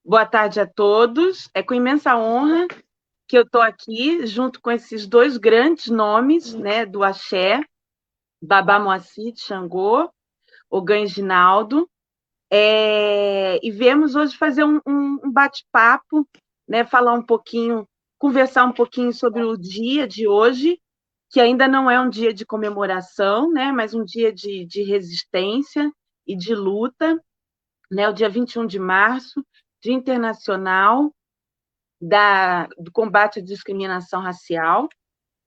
Boa tarde a todos. É com imensa honra que eu estou aqui, junto com esses dois grandes nomes, né, do axé, Babá Moacir de Xangô, Ogan Ginaldo, e viemos hoje fazer um bate-papo, né, falar um pouquinho, conversar um pouquinho sobre o dia de hoje, que ainda não é um dia de comemoração, né, mas um dia de resistência e de luta, né, o dia 21 de março, Dia Internacional do combate à discriminação racial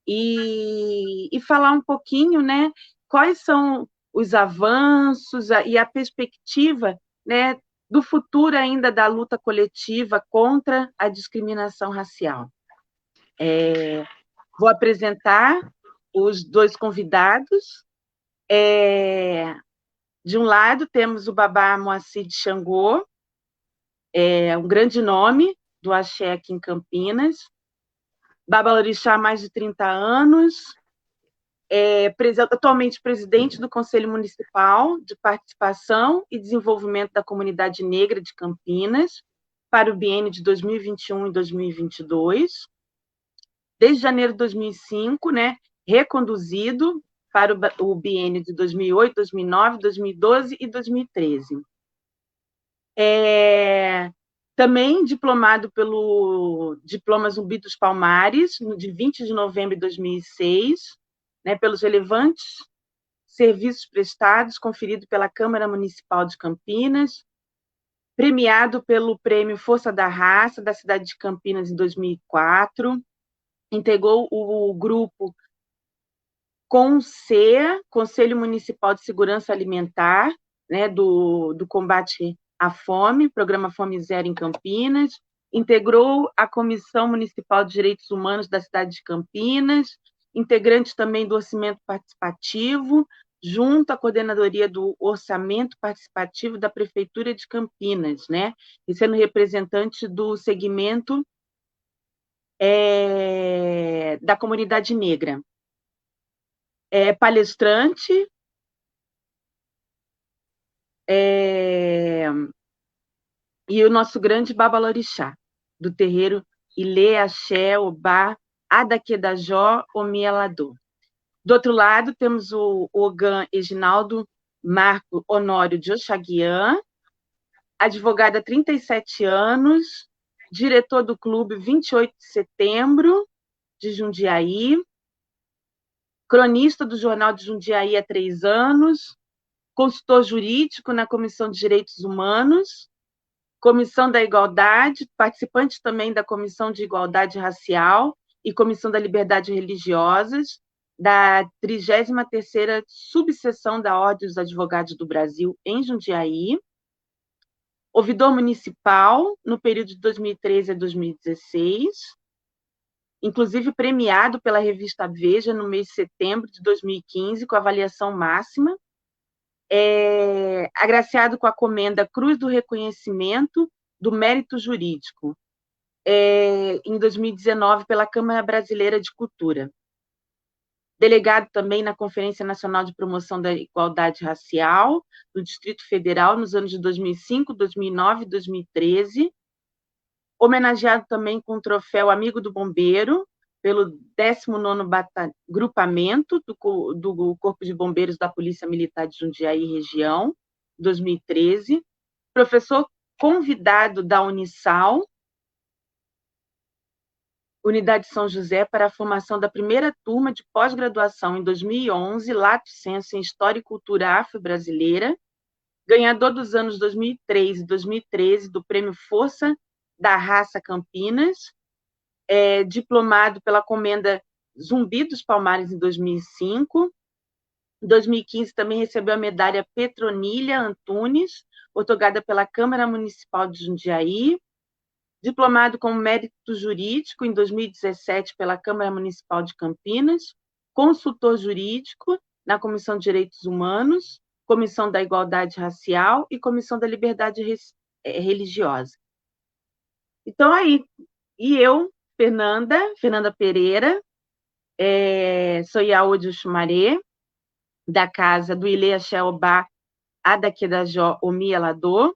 e falar um pouquinho, né, quais são os avanços e a perspectiva, né, do futuro ainda da luta coletiva contra a discriminação racial. Vou apresentar os dois convidados. De um lado, temos o Babá Moacir de Xangô, um grande nome do axé aqui em Campinas. Babalorixá há mais de 30 anos, atualmente presidente do Conselho Municipal de Participação e Desenvolvimento da Comunidade Negra de Campinas, para o biênio de 2021 e 2022. Desde janeiro de 2005, né, reconduzido para o biênio de 2008, 2009, 2012 e 2013. Também diplomado pelo Diploma Zumbi dos Palmares, de 20 de novembro de 2006, né, pelos relevantes serviços prestados, conferido pela Câmara Municipal de Campinas, premiado pelo Prêmio Força da Raça da cidade de Campinas em 2004, integrou o grupo CONSEA, Conselho Municipal de Segurança Alimentar, né, do combate à fome, Programa Fome Zero em Campinas, integrou a Comissão Municipal de Direitos Humanos da cidade de Campinas, integrante também do Orçamento Participativo, junto à Coordenadoria do Orçamento Participativo da Prefeitura de Campinas, né, e sendo representante do segmento da comunidade negra. Palestrante, e o nosso grande Babalorixá, do terreiro Ilê, Axé, Obá, Adaquedajó, Omialador. Do outro lado, temos o Ogan Eginaldo Marco Honório de Oxaguian, advogado há 37 anos, diretor do Clube 28 de Setembro, de Jundiaí, cronista do Jornal de Jundiaí há 3 anos, consultor jurídico na Comissão de Direitos Humanos, Comissão da Igualdade, participante também da Comissão de Igualdade Racial e Comissão da Liberdade Religiosas, da 33ª Subseção da Ordem dos Advogados do Brasil, em Jundiaí, ouvidor municipal no período de 2013 a 2016, inclusive premiado pela revista Veja no mês de setembro de 2015, com avaliação máxima, agraciado com a comenda Cruz do Reconhecimento do Mérito Jurídico, em 2019 pela Câmara Brasileira de Cultura. Delegado também na Conferência Nacional de Promoção da Igualdade Racial, no Distrito Federal, nos anos de 2005, 2009 e 2013. Homenageado também com o troféu Amigo do Bombeiro, pelo 19º Grupamento do Corpo de Bombeiros da Polícia Militar de Jundiaí Região, 2013. Professor convidado da Unisal, Unidade São José, para a formação da primeira turma de pós-graduação em 2011, lato sensu em História e Cultura Afro-Brasileira, ganhador dos anos 2003 e 2013 do Prêmio Força da Raça Campinas, diplomado pela Comenda Zumbi dos Palmares em 2005. Em 2015 também recebeu a medalha Petronília Antunes, otorgada pela Câmara Municipal de Jundiaí, diplomado com mérito jurídico em 2017 pela Câmara Municipal de Campinas, consultor jurídico na Comissão de Direitos Humanos, Comissão da Igualdade Racial e Comissão da Liberdade Religiosa. Então, aí, e eu, Fernanda Pereira, sou Iaô de Uxumaré, da casa do Ilê Axé Obá Adaquedajó Omialador,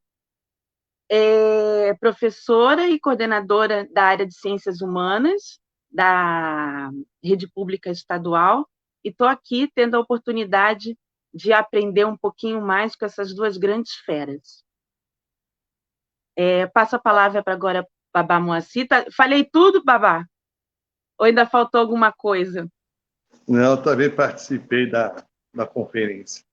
professora e coordenadora da área de Ciências Humanas da Rede Pública Estadual, e estou aqui tendo a oportunidade de aprender um pouquinho mais com essas duas grandes feras. Passo a palavra para agora Babá Moacir. Falei tudo, Babá? Ou ainda faltou alguma coisa? Não, eu também participei da conferência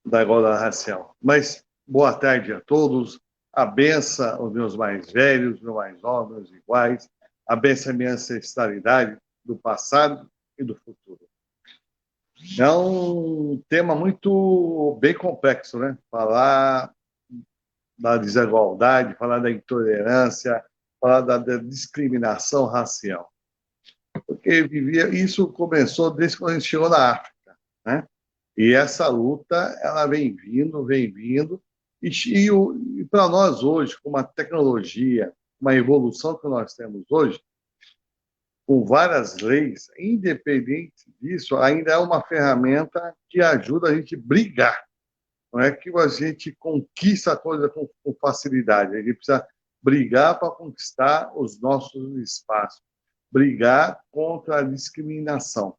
da igualdade racial. Mas boa tarde a todos. A benção aos meus mais velhos, meus mais novos, meus iguais. A benção à minha ancestralidade do passado e do futuro. É um tema muito bem complexo, né? Falar da desigualdade, falar da intolerância, falar da discriminação racial. Porque isso começou desde quando a gente chegou na África, né? E essa luta, ela vem vindo, e para nós hoje, com uma tecnologia, uma evolução que nós temos hoje, com várias leis, independente disso, ainda é uma ferramenta que ajuda a gente a brigar. Não é que a gente conquista a coisa com facilidade, a gente precisa brigar para conquistar os nossos espaços, brigar contra a discriminação.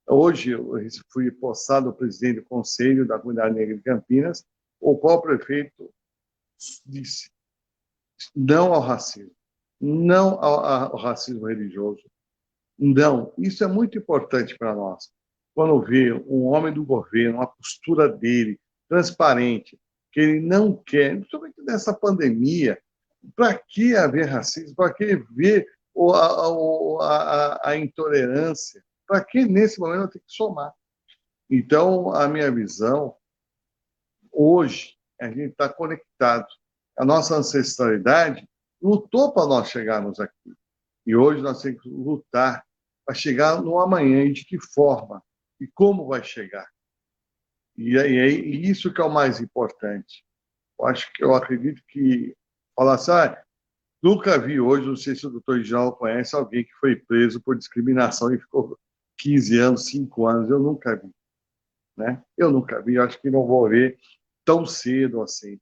Hoje, eu fui postado o presidente do Conselho da Comunidade Negra de Campinas, o qual prefeito disse não ao racismo, não ao racismo religioso, não. Isso é muito importante para nós. Quando vê um homem do governo, a postura dele, transparente, que ele não quer, principalmente nessa pandemia, para que haver racismo? Para que ver a intolerância? Para que, nesse momento, eu tenho que somar? Então, a minha visão, hoje, a gente está conectado. A nossa ancestralidade lutou para nós chegarmos aqui. E hoje nós temos que lutar para chegar no amanhã. E de que forma? E como vai chegar? E isso que é o mais importante. Eu acredito que falar assim, nunca vi hoje, não sei se o doutor João conhece alguém que foi preso por discriminação e ficou 15 anos, 5 anos. Eu nunca vi. Né? Eu nunca vi, acho que não vou ver tão cedo assim.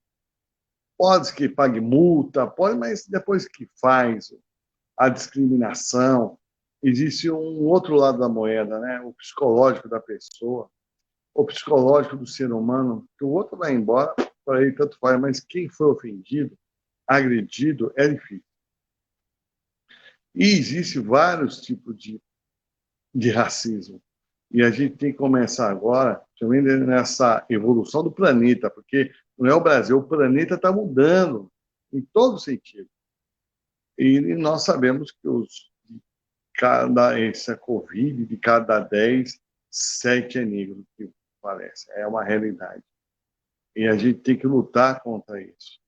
Pode que pague multa, pode, mas depois que faz a discriminação, existe um outro lado da moeda, né? O psicológico da pessoa, o psicológico do ser humano, que o outro vai embora, para ele tanto faz, mas quem foi ofendido, agredido, é difícil. E existe vários tipos de racismo. E a gente tem que começar agora, também nessa evolução do planeta, porque não é o Brasil, o planeta está mudando em todo sentido. E nós sabemos que essa Covid, de cada 10, 7 é negro, que parece. É uma realidade. E a gente tem que lutar contra isso.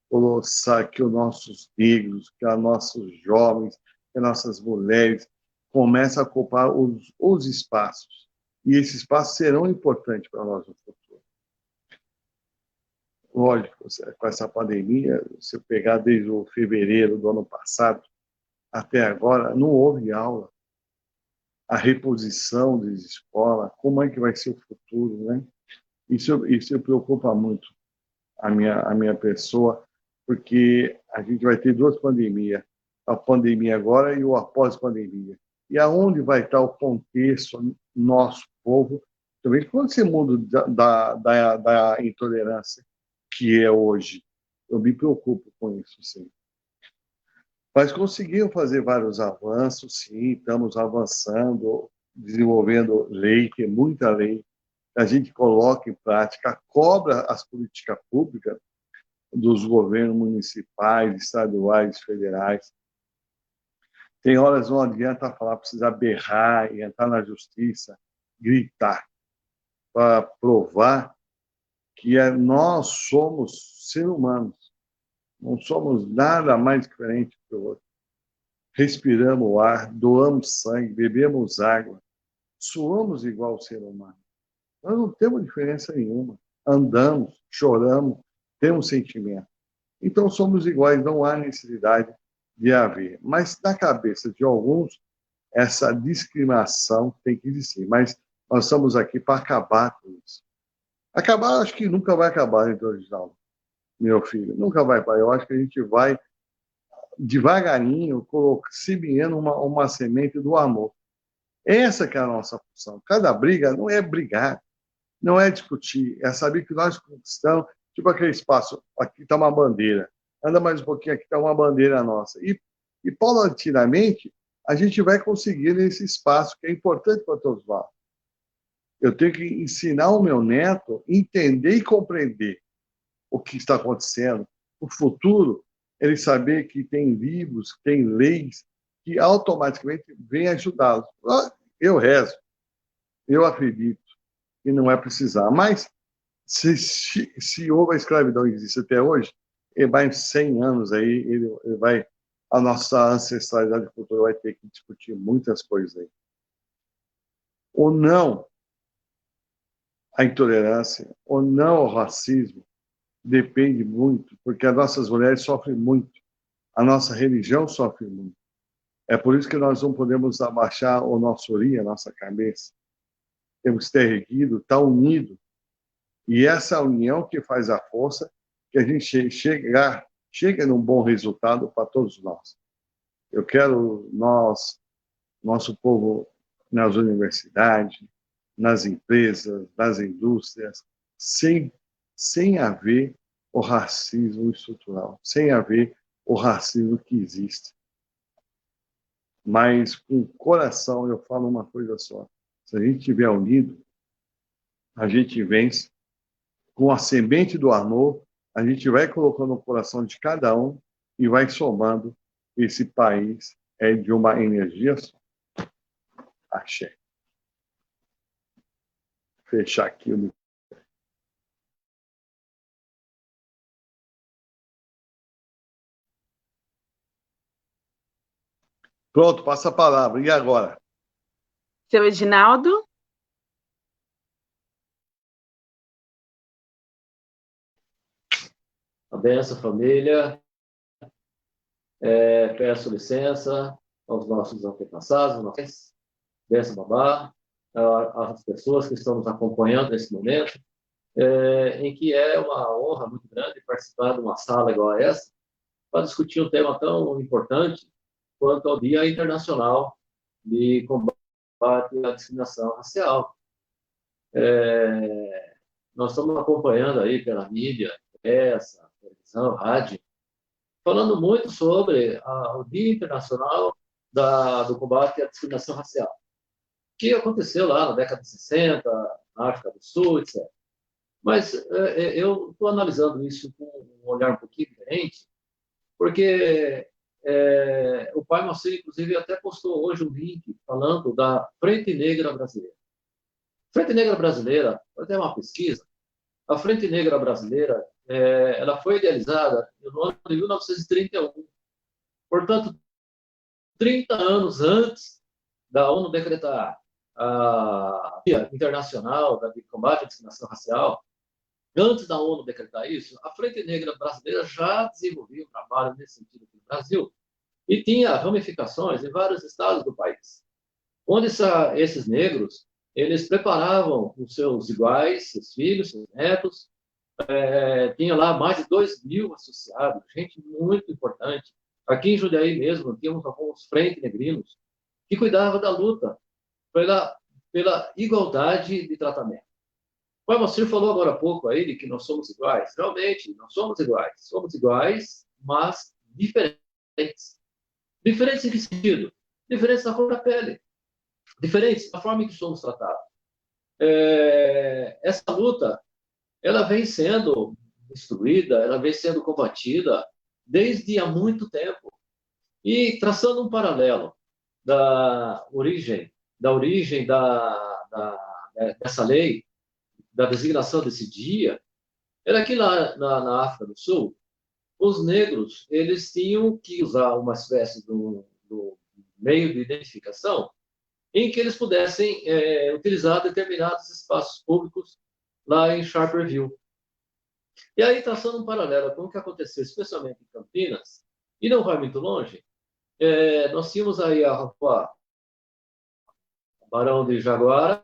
Colocar que os nossos negros, que os nossos jovens, que as nossas mulheres comecem a ocupar os espaços. E esses espaços serão importantes para nós no futuro. Lógico, com essa pandemia, se eu pegar desde o fevereiro do ano passado até agora, não houve aula. A reposição das escolas, como é que vai ser o futuro, né? Isso preocupa muito a minha pessoa, porque a gente vai ter duas pandemias, a pandemia agora e o após-pandemia. E aonde vai estar o contexto nosso povo? Também quando você muda da intolerância que é hoje, eu me preocupo com isso, sim. Mas conseguiram fazer vários avanços, sim, estamos avançando, desenvolvendo lei, tem muita lei, a gente coloca em prática, cobra as políticas públicas dos governos municipais, estaduais, federais. Tem horas não adianta falar, precisa berrar e entrar na justiça, gritar, para provar que nós somos seres humanos, não somos nada mais diferente do outro. Respiramos o ar, doamos sangue, bebemos água, suamos igual o ser humano. Nós não temos diferença nenhuma. Andamos, choramos, temos sentimento. Então somos iguais, não há necessidade de haver. Mas na cabeça de alguns, essa discriminação tem que existir. Mas nós estamos aqui para acabar com isso. Acabar, acho que nunca vai acabar, então, Reginaldo. meu filho. Nunca vai parar. Eu acho que a gente vai devagarinho semeando uma semente do amor. Essa que é a nossa função. Cada briga não é brigar, não é discutir, é saber que nós conquistamos, tipo aquele espaço, aqui está uma bandeira, anda mais um pouquinho, aqui está uma bandeira nossa. E paulatinamente, a gente vai conseguir esse espaço que é importante para todos nós. Eu tenho que ensinar o meu neto a entender e compreender o que está acontecendo. O futuro, ele saber que tem livros, tem leis que automaticamente vêm ajudá-los. Eu rezo, eu acredito que não é precisar. Mas se houve a escravidão que existe até hoje, ele vai em 100 anos aí, ele vai, a nossa ancestralidade cultural vai ter que discutir muitas coisas aí. Ou não a intolerância, ou não o racismo, depende muito, porque as nossas mulheres sofrem muito, a nossa religião sofre muito. É por isso que nós não podemos abaixar o nosso ori, a nossa cabeça. Temos que ter erguido, estar unido. E essa união que faz a força que a gente chega num bom resultado para todos nós. Eu quero nosso povo nas universidades, nas empresas, nas indústrias, sem haver o racismo estrutural, sem haver o racismo que existe. Mas com o coração eu falo uma coisa só: se a gente estiver unido, a gente vence. Com a semente do amor, a gente vai colocando no coração de cada um e vai somando. Esse país é de uma energia só. Axé. Fechar aqui o. Pronto, passa a palavra. E agora? Seu Edinaldo? A benção, família. Peço licença aos nossos antepassados, benção, babá, às pessoas que estão nos acompanhando nesse momento, em que é uma honra muito grande participar de uma sala igual a essa, para discutir um tema tão importante quanto ao Dia Internacional de Combate à Discriminação Racial. Nós estamos acompanhando aí pela mídia, essa televisão, rádio, falando muito sobre o Dia Internacional do Combate à Discriminação Racial, que aconteceu lá na década de 60, na África do Sul, etc. Mas eu estou analisando isso com um olhar um pouquinho diferente, porque o Pai Moacir, inclusive, até postou hoje um link falando da Frente Negra Brasileira. Frente Negra Brasileira, até uma pesquisa, a Frente Negra Brasileira ela foi idealizada no ano de 1931. Portanto, 30 anos antes da ONU decretar a Dia Internacional de Combate à Discriminação Racial, antes da ONU decretar isso, a Frente Negra Brasileira já desenvolvia um trabalho nesse sentido aqui no Brasil e tinha ramificações em vários estados do país, onde esses negros eles preparavam os seus iguais, seus filhos, seus netos, tinha lá mais de 2.000 associados, gente muito importante. Aqui em Jundiaí mesmo, tínhamos alguns frente negrinos que cuidavam da luta pela igualdade de tratamento. O Moacir falou agora há pouco aí de que nós somos iguais. Realmente, nós somos iguais. Somos iguais, mas diferentes. Diferentes em que sentido? Diferentes na cor da pele. Diferentes na forma em que somos tratados. Essa luta, ela vem sendo destruída, ela vem sendo combatida desde há muito tempo. E traçando um paralelo da origem dessa lei, da designação desse dia, era que lá na África do Sul, os negros eles tinham que usar uma espécie do meio de identificação em que eles pudessem utilizar determinados espaços públicos lá em Sharperville. E aí, traçando um paralelo com o que aconteceu, especialmente em Campinas, e não vai muito longe, nós tínhamos aí a Rua Barão de Jaguara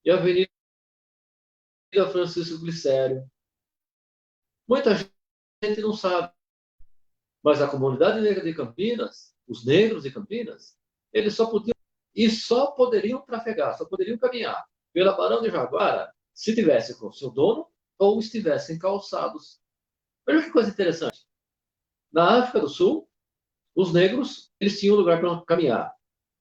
e a Avenida Francisco Glicério, Muita gente não sabe, mas a comunidade negra de Campinas, os negros de Campinas, eles só podiam e só poderiam trafegar, só poderiam caminhar pela Barão de Jaguara se tivesse com seu dono ou estivessem calçados. Veja que coisa interessante. Na África do Sul, os negros eles tinham lugar para caminhar.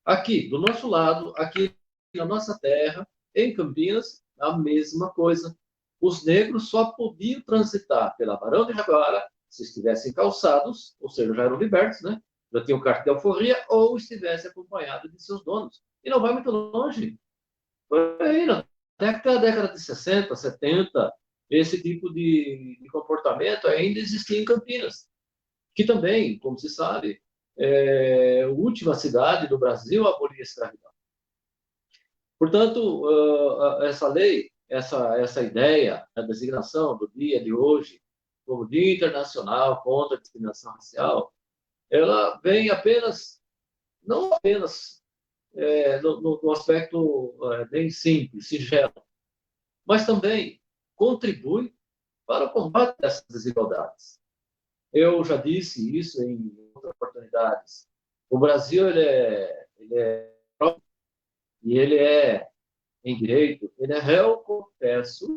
Aqui, do nosso lado, aqui na nossa terra, em Campinas, a mesma coisa. Os negros só podiam transitar pela Barão de Jaguara se estivessem calçados, ou seja, já eram libertos, né? Já tinham carta de alforria, ou estivessem acompanhados de seus donos. E não vai muito longe. Foi aí, até a década de 60, 70, esse tipo de comportamento ainda existia em Campinas, que também, como se sabe, é a última cidade do Brasil a abolir a escravidão. Portanto, essa lei, essa ideia, a designação do dia de hoje como Dia Internacional contra a Discriminação Racial, ela vem apenas, não apenas no aspecto bem simples, singelo, mas também contribui para o combate dessas desigualdades. Eu já disse isso em outras oportunidades. O Brasil ele é e ele é em direito, ele é réu confesso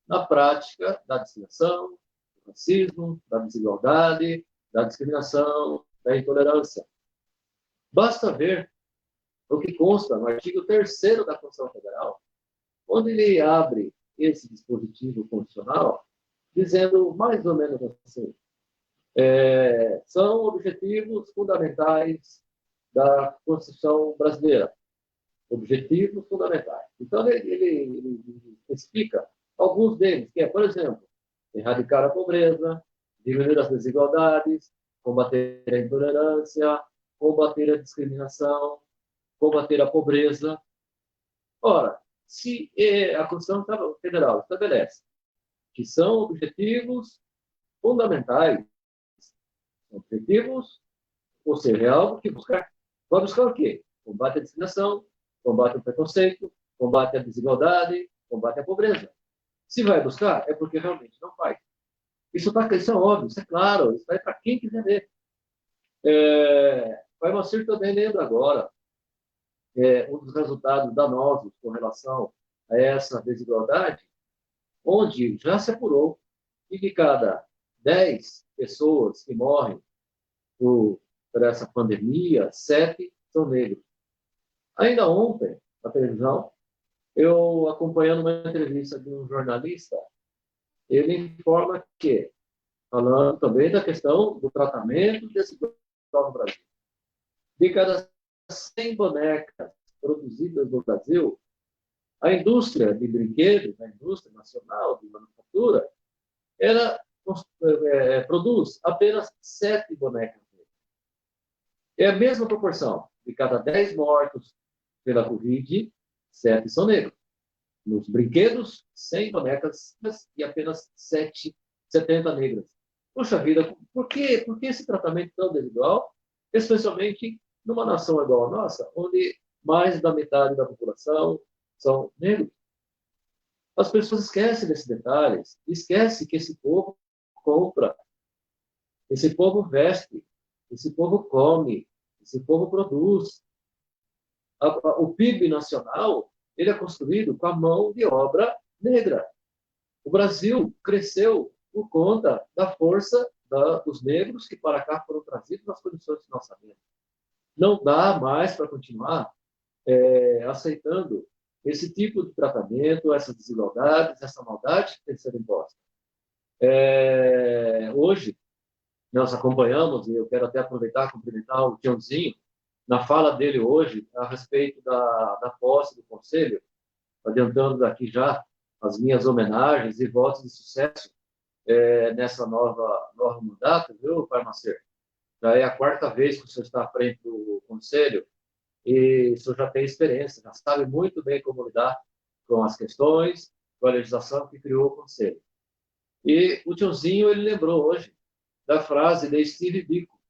na prática da discriminação, do racismo, da desigualdade, da discriminação, da intolerância. Basta ver o que consta no artigo 3º da Constituição Federal, onde ele abre esse dispositivo constitucional, dizendo mais ou menos assim: são objetivos fundamentais da Constituição brasileira. Objetivos fundamentais. Então, ele explica alguns deles, que é, por exemplo, erradicar a pobreza, diminuir as desigualdades, combater a intolerância, combater a discriminação, combater a pobreza. Ora, se a Constituição Federal estabelece que são objetivos fundamentais, objetivos, ou seja, é algo que vai buscar o quê? Combate à discriminação, combate ao preconceito, combate à desigualdade, combate à pobreza. Se vai buscar, é porque realmente não faz. Isso é óbvio, isso é claro, isso vai para quem quiser ver. O Moacir também lembra agora um dos resultados danosos com relação a essa desigualdade, onde já se apurou que de cada 10 pessoas que morrem por essa pandemia, 7 são negros. Ainda ontem, na televisão, eu acompanhando uma entrevista de um jornalista, ele informa que, falando também da questão do tratamento desse pessoal no Brasil, de cada 100 bonecas produzidas no Brasil, a indústria de brinquedos, a indústria nacional de manufatura, ela produz apenas 7 bonecas. É a mesma proporção. De cada 10 mortos pela Covid, 7 são negros. Nos brinquedos, 100 bonecas e apenas 70 negras. Puxa vida, por que esse tratamento tão desigual? Especialmente numa nação igual a nossa, onde mais da metade da população são negros. As pessoas esquecem desses detalhes, esquecem que esse povo compra, esse povo veste, esse povo come, esse povo produz. O PIB nacional ele é construído com a mão de obra negra. O Brasil cresceu por conta da força dos negros que para cá foram trazidos nas condições que nós sabemos. Não dá mais para continuar aceitando esse tipo de tratamento, essas desigualdades, essa maldade que tem sido imposta. Hoje, nós acompanhamos, e eu quero até aproveitar e cumprimentar o Tiãozinho, na fala dele hoje, a respeito da posse do Conselho, adiantando daqui já as minhas homenagens e votos de sucesso nessa nova mandato, viu, Parmacer? Já é a 4ª vez que o senhor está à frente do Conselho e o senhor já tem experiência, já sabe muito bem como lidar com as questões, com a legislação que criou o Conselho. E o Tiozinho, ele lembrou hoje da frase de Steve Biko.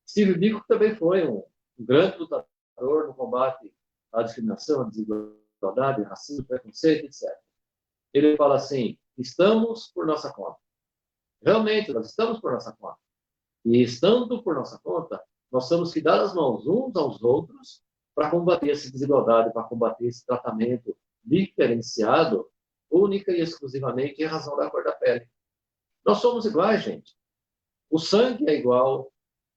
Steve Biko também foi um grande lutador no combate à discriminação, à desigualdade, racismo, preconceito, etc. Ele fala assim: estamos por nossa conta. realmente, nós estamos por nossa conta. E estando por nossa conta, nós temos que dar as mãos uns aos outros para combater essa desigualdade, para combater esse tratamento diferenciado, única e exclusivamente em razão da cor da pele. Nós somos iguais, gente. O sangue é igual,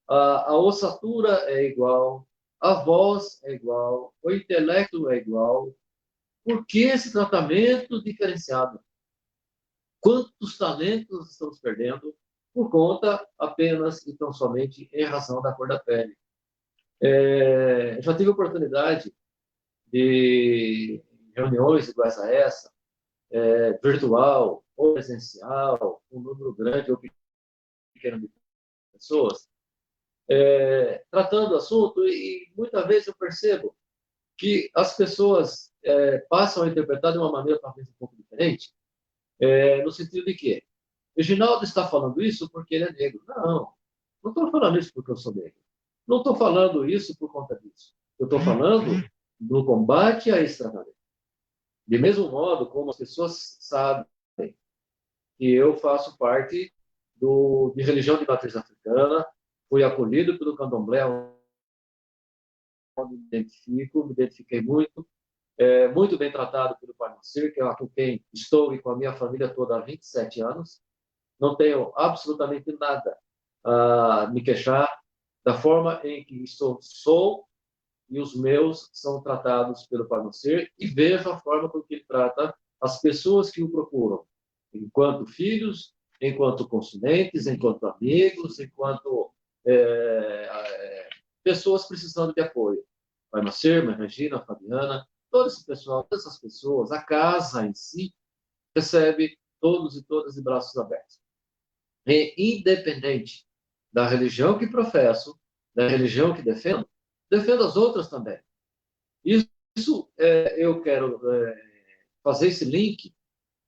a ossatura é igual, a voz é igual, o intelecto é igual. Por que esse tratamento diferenciado? Quantos talentos estamos perdendo por conta apenas e tão somente em razão da cor da pele? Já tive a oportunidade de reuniões iguais a essa, virtual ou presencial, um número grande ou pequeno de pessoas, tratando o assunto, e muitas vezes eu percebo que as pessoas passam a interpretar de uma maneira talvez um pouco diferente, no sentido de que Reginaldo está falando isso porque ele é negro. Não estou falando isso porque eu sou negro. Não estou falando isso por conta disso. Eu estou falando do combate a esse tratamento. De mesmo modo como as pessoas sabem que eu faço parte de religião de matriz africana, fui acolhido pelo candomblé, onde me identifiquei muito, muito bem tratado pelo Pai Moacir, que é com quem estou e com a minha família toda há 27 anos. Não tenho absolutamente nada a me queixar da forma em que sou e os meus são tratados pelo Pai Moacir, e vejo a forma com que ele trata as pessoas que o procuram, enquanto filhos, enquanto consumentes, enquanto amigos, enquanto pessoas precisando de apoio. Pai Moacir, Mãe Regina, a Fabiana, todo esse pessoal, todas essas pessoas, a casa em si, recebe todos e todas de braços abertos. E, independente da religião que professo, da religião que defendo as outras também. Isso eu quero fazer esse link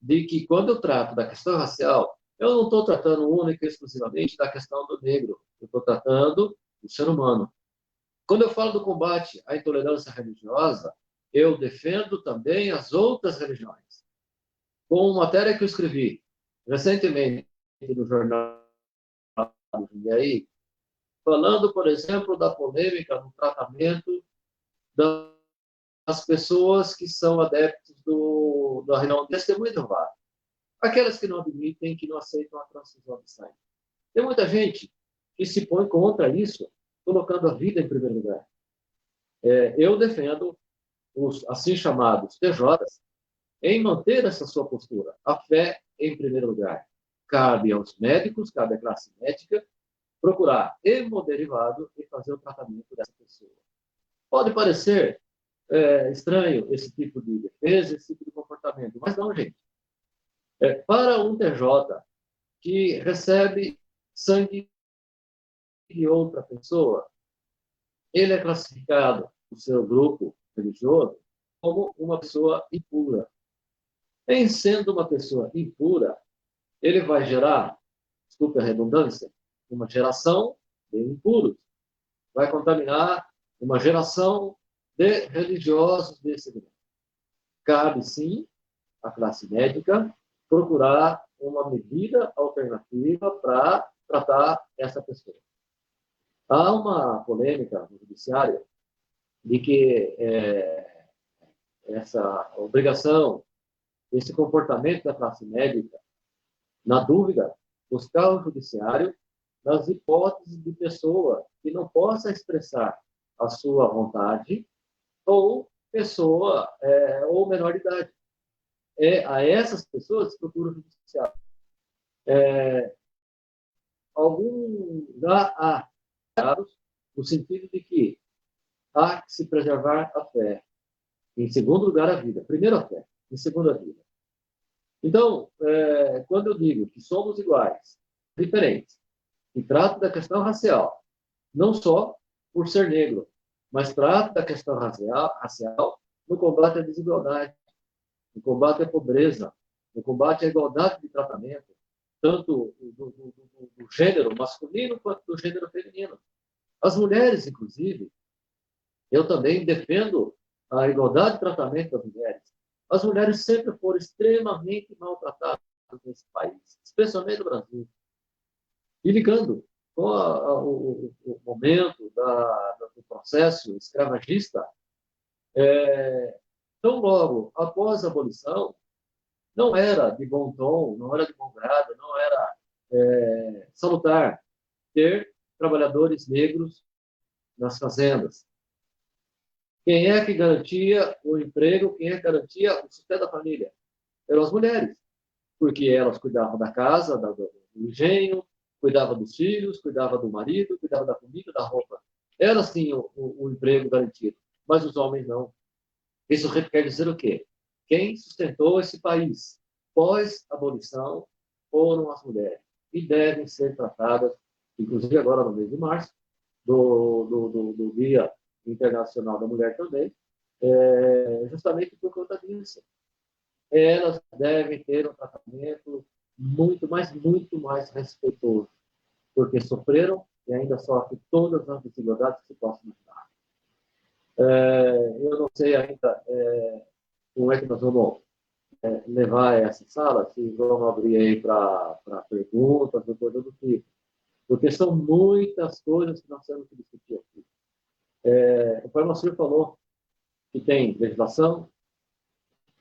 de que quando eu trato da questão racial, eu não estou tratando única e exclusivamente da questão do negro, eu estou tratando do ser humano. Quando eu falo do combate à intolerância religiosa, eu defendo também as outras religiões. Com uma matéria que eu escrevi recentemente no jornal do Jundiaí, falando, por exemplo, da polêmica no tratamento das pessoas que são adeptos da religião de testemunho de Jeová. Aquelas que não admitem, que não aceitam a transfusão de sangue. Tem muita gente que se põe contra isso, colocando a vida em primeiro lugar. Eu defendo os assim chamados TJs em manter essa sua postura. A fé em primeiro lugar. Cabe aos médicos, cabe à classe médica, procurar hemoderivado e fazer o tratamento dessa pessoa. Pode parecer estranho esse tipo de defesa, esse tipo de comportamento, mas não, gente. Para um TJ que recebe sangue de outra pessoa, ele é classificado no seu grupo religioso como uma pessoa impura. Em sendo uma pessoa impura, ele vai gerar, desculpe a redundância, uma geração de impuros. Vai contaminar uma geração de religiosos desse grupo. Cabe, sim, à classe médica procurar uma medida alternativa para tratar essa pessoa. Há uma polêmica no judiciário de que essa obrigação, esse comportamento da classe médica, na dúvida, buscar o judiciário nas hipóteses de pessoa que não possa expressar a sua vontade ou pessoa ou menor de idade. A essas pessoas procura o judiciário. Há casos no sentido de que há que se preservar a fé. Em segundo lugar, a vida. Primeiro, a fé. Em segundo, a vida. Então, quando eu digo que somos iguais, diferentes, e trato da questão racial, não só por ser negro, mas trato da questão racial no combate à desigualdade, no combate à pobreza, no combate à igualdade de tratamento, tanto do gênero masculino quanto do gênero feminino. As mulheres, inclusive, eu também defendo a igualdade de tratamento das mulheres. As mulheres sempre foram extremamente maltratadas nesse país, especialmente no Brasil. E ligando com o momento do processo escravagista, tão logo após a abolição, não era de bom tom, não era de bom grado, não era salutar ter trabalhadores negros nas fazendas. Quem é que garantia o emprego? Quem é que garantia o sustento da família? Eram as mulheres, porque elas cuidavam da casa, do engenho, cuidavam dos filhos, cuidavam do marido, cuidavam da comida, da roupa. Elas tinham o emprego garantido, mas os homens não. Isso quer dizer o quê? Quem sustentou esse país pós-abolição foram as mulheres e devem ser tratadas, inclusive agora no mês de março, do Dia Internacional da Mulher também, justamente por conta disso. Elas devem ter um tratamento muito mais respeitoso, porque sofreram e ainda sofrem todas as desigualdades que se possam imaginar. Eu não sei ainda como é que nós vamos levar essa sala, se vamos abrir aí para perguntas ou coisa do tipo, porque são muitas coisas que nós temos que discutir aqui. O pai Moacir falou que tem legislação,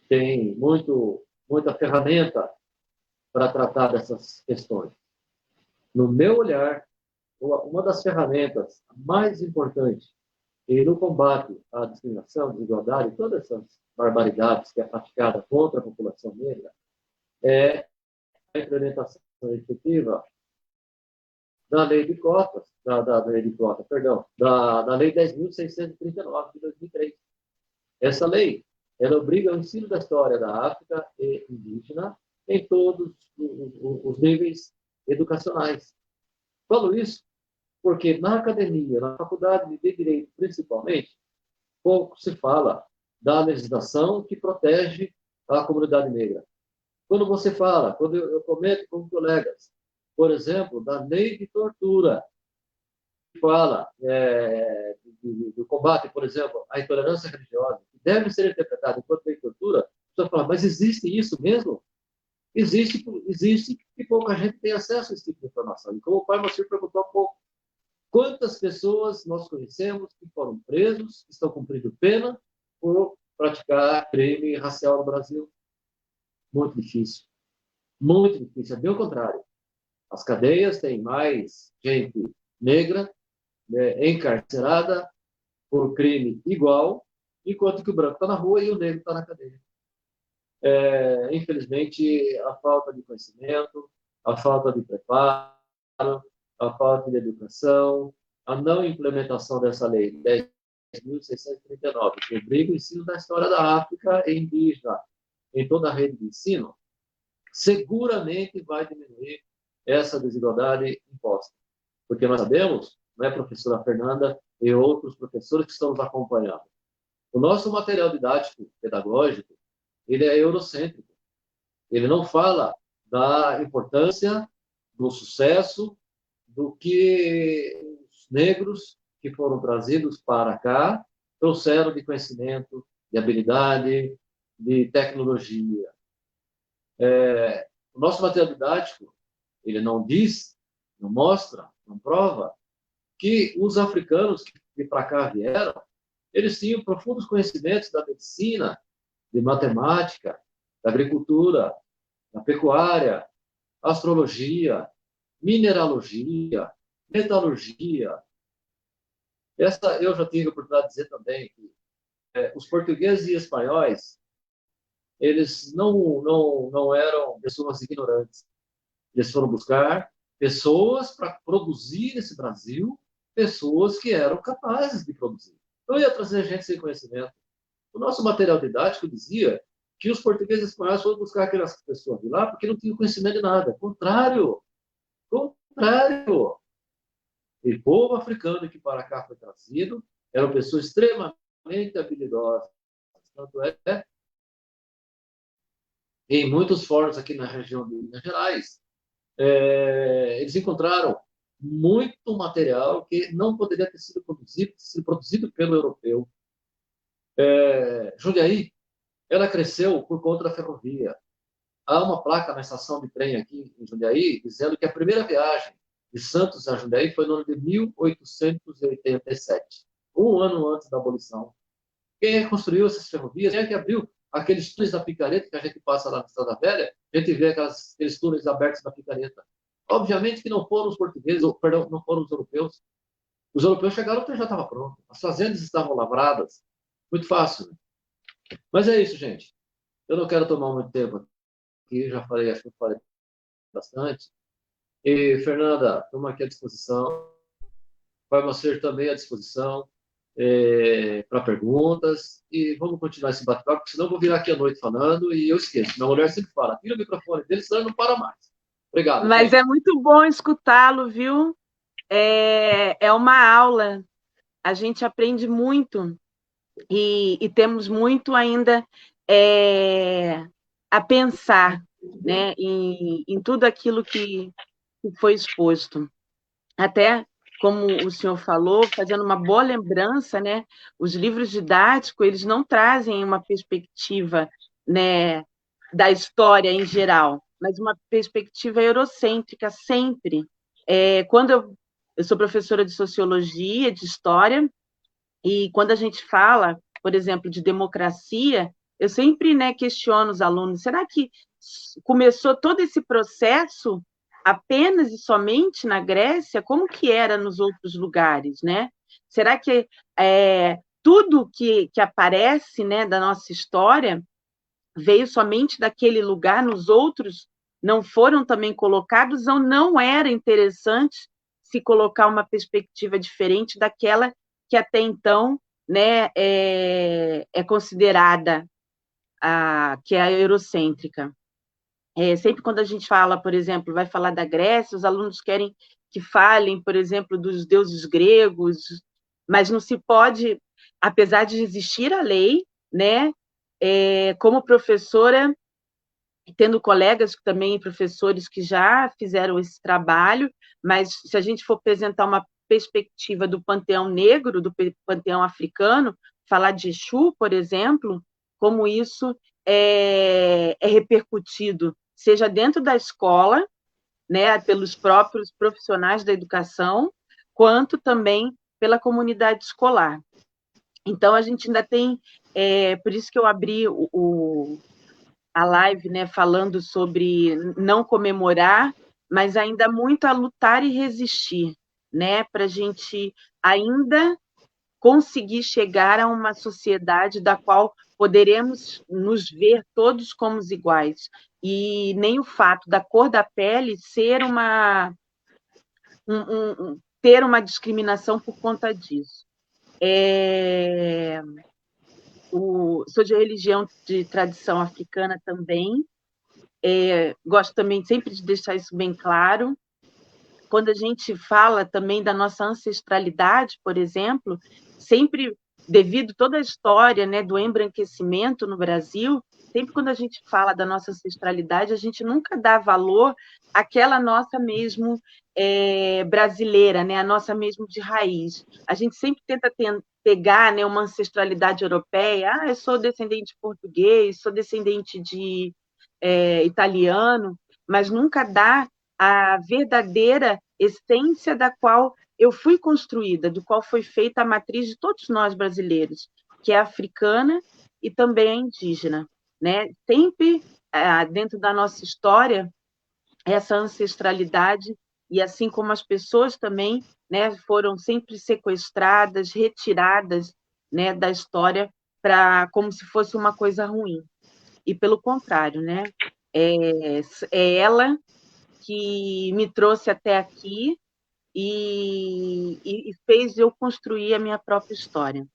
tem muita ferramenta para tratar dessas questões. No meu olhar, uma das ferramentas mais importantes no combate à discriminação, à desigualdade, todas essas barbaridades que é praticada contra a população negra, é a implementação efetiva da lei de cotas, da lei de cota, perdão, da lei 10.639 de 2003. Essa lei, ela obriga o ensino da história da África e indígena em todos os níveis educacionais. Falo isso porque na academia, na faculdade de direito principalmente, pouco se fala da legislação que protege a comunidade negra. Quando você fala, quando eu comento com colegas, por exemplo, da lei de tortura, que fala do combate, por exemplo, à intolerância religiosa, que deve ser interpretada enquanto lei de tortura, a pessoa fala, mas existe isso mesmo? Existe e pouca gente tem acesso a esse tipo de informação. E como o pai Moacir perguntou há pouco, quantas pessoas nós conhecemos que foram presos, que estão cumprindo pena por praticar crime racial no Brasil? Muito difícil. Muito difícil. É bem o contrário. As cadeias têm mais gente negra encarcerada por crime igual, enquanto que o branco está na rua e o negro está na cadeia. Infelizmente, a falta de conhecimento, a falta de preparo, a falta de educação, a não implementação dessa lei 10.639, que obriga o ensino da história da África e indígena em toda a rede de ensino, seguramente vai diminuir essa desigualdade imposta. Porque nós sabemos, não é, professora Fernanda e outros professores que estão nos acompanhando, o nosso material didático pedagógico, ele é eurocêntrico. Ele não fala da importância, do sucesso, do que os negros que foram trazidos para cá trouxeram de conhecimento, de habilidade, de tecnologia. O nosso material didático, ele não diz, não mostra, não prova que os africanos que para cá vieram, eles tinham profundos conhecimentos da medicina, de matemática, da agricultura, da pecuária, astrologia, mineralogia, metalurgia. Essa eu já tive a oportunidade de dizer também que os portugueses e espanhóis, eles não eram pessoas ignorantes. Eles foram buscar pessoas para produzir nesse Brasil, pessoas que eram capazes de produzir. Não ia trazer gente sem conhecimento. O nosso material didático dizia que os portugueses e espanhóis foram buscar aquelas pessoas de lá porque não tinham conhecimento de nada. Contrário. E o povo africano que para cá foi trazido eram pessoas extremamente habilidosas. Tanto é em muitos fóruns aqui na região de Minas Gerais, eles encontraram muito material que não poderia ter sido produzido pelo europeu. Jundiaí, ela cresceu por conta da ferrovia. Há uma placa na estação de trem aqui em Jundiaí dizendo que a primeira viagem de Santos a Jundiaí foi no ano de 1887, um ano antes da abolição. Quem construiu essas ferrovias? Quem é que abriu aqueles túneis da Picareta que a gente passa lá na Estrada Velha? A gente vê aqueles túneis abertos da Picareta. Obviamente que não foram os portugueses, ou, perdão, não foram os europeus. Os europeus chegaram porque já estava pronto. As fazendas estavam lavradas. Muito fácil, né? Mas é isso, gente. Eu não quero tomar muito tempo aqui, já falei, acho que eu falei bastante. E, Fernanda, estamos aqui à disposição. Vai ser também à disposição para perguntas. E vamos continuar esse bate-papo, porque senão eu vou virar aqui à noite falando e eu esqueço. Minha mulher sempre fala, tira o microfone dele, senão ele não para mais. Obrigado. Mas gente. é muito bom escutá-lo, viu? É uma aula. A gente aprende muito e temos muito ainda a pensar, né, em tudo aquilo que foi exposto. Até, como o senhor falou, fazendo uma boa lembrança, né, os livros didáticos, eles não trazem uma perspectiva, né, da história em geral, mas uma perspectiva eurocêntrica sempre. Quando eu sou professora de sociologia, de história, e quando a gente fala, por exemplo, de democracia, eu sempre, né, questiono os alunos, será que começou todo esse processo apenas e somente na Grécia? Como que era nos outros lugares, né? Será que tudo que aparece, né, da nossa história veio somente daquele lugar, nos outros não foram também colocados, ou não era interessante se colocar uma perspectiva diferente daquela que até então, né, é considerada que é a eurocêntrica. Sempre quando a gente fala, por exemplo, vai falar da Grécia, os alunos querem que falem, por exemplo, dos deuses gregos, mas não se pode, apesar de existir a lei, né, como professora, tendo colegas também, professores que já fizeram esse trabalho, mas se a gente for apresentar uma perspectiva do panteão negro, do panteão africano, falar de Exu, por exemplo, como isso é repercutido, seja dentro da escola, né, pelos próprios profissionais da educação, quanto também pela comunidade escolar. Então, a gente ainda tem, por isso que eu abri a live, né, falando sobre não comemorar, mas ainda muito a lutar e resistir, né, para a gente ainda conseguir chegar a uma sociedade da qual poderemos nos ver todos como iguais, e nem o fato da cor da pele ser ter uma discriminação por conta disso. Sou de religião de tradição africana também, gosto também sempre de deixar isso bem claro. Quando a gente fala também da nossa ancestralidade, por exemplo, sempre devido toda a história, né, do embranquecimento no Brasil, sempre quando a gente fala da nossa ancestralidade, a gente nunca dá valor àquela nossa mesmo brasileira, né, a nossa mesmo de raiz. A gente sempre tenta pegar, né, uma ancestralidade europeia. Eu sou descendente de português, sou descendente de italiano, mas nunca dá a verdadeira essência da qual eu fui construída, do qual foi feita a matriz de todos nós brasileiros, que é africana e também é indígena, né? Sempre dentro da nossa história, essa ancestralidade, e assim como as pessoas também, né, foram sempre sequestradas, retiradas, né, da história como se fosse uma coisa ruim. E pelo contrário, né? É ela que me trouxe até aqui e fez eu construir a minha própria história.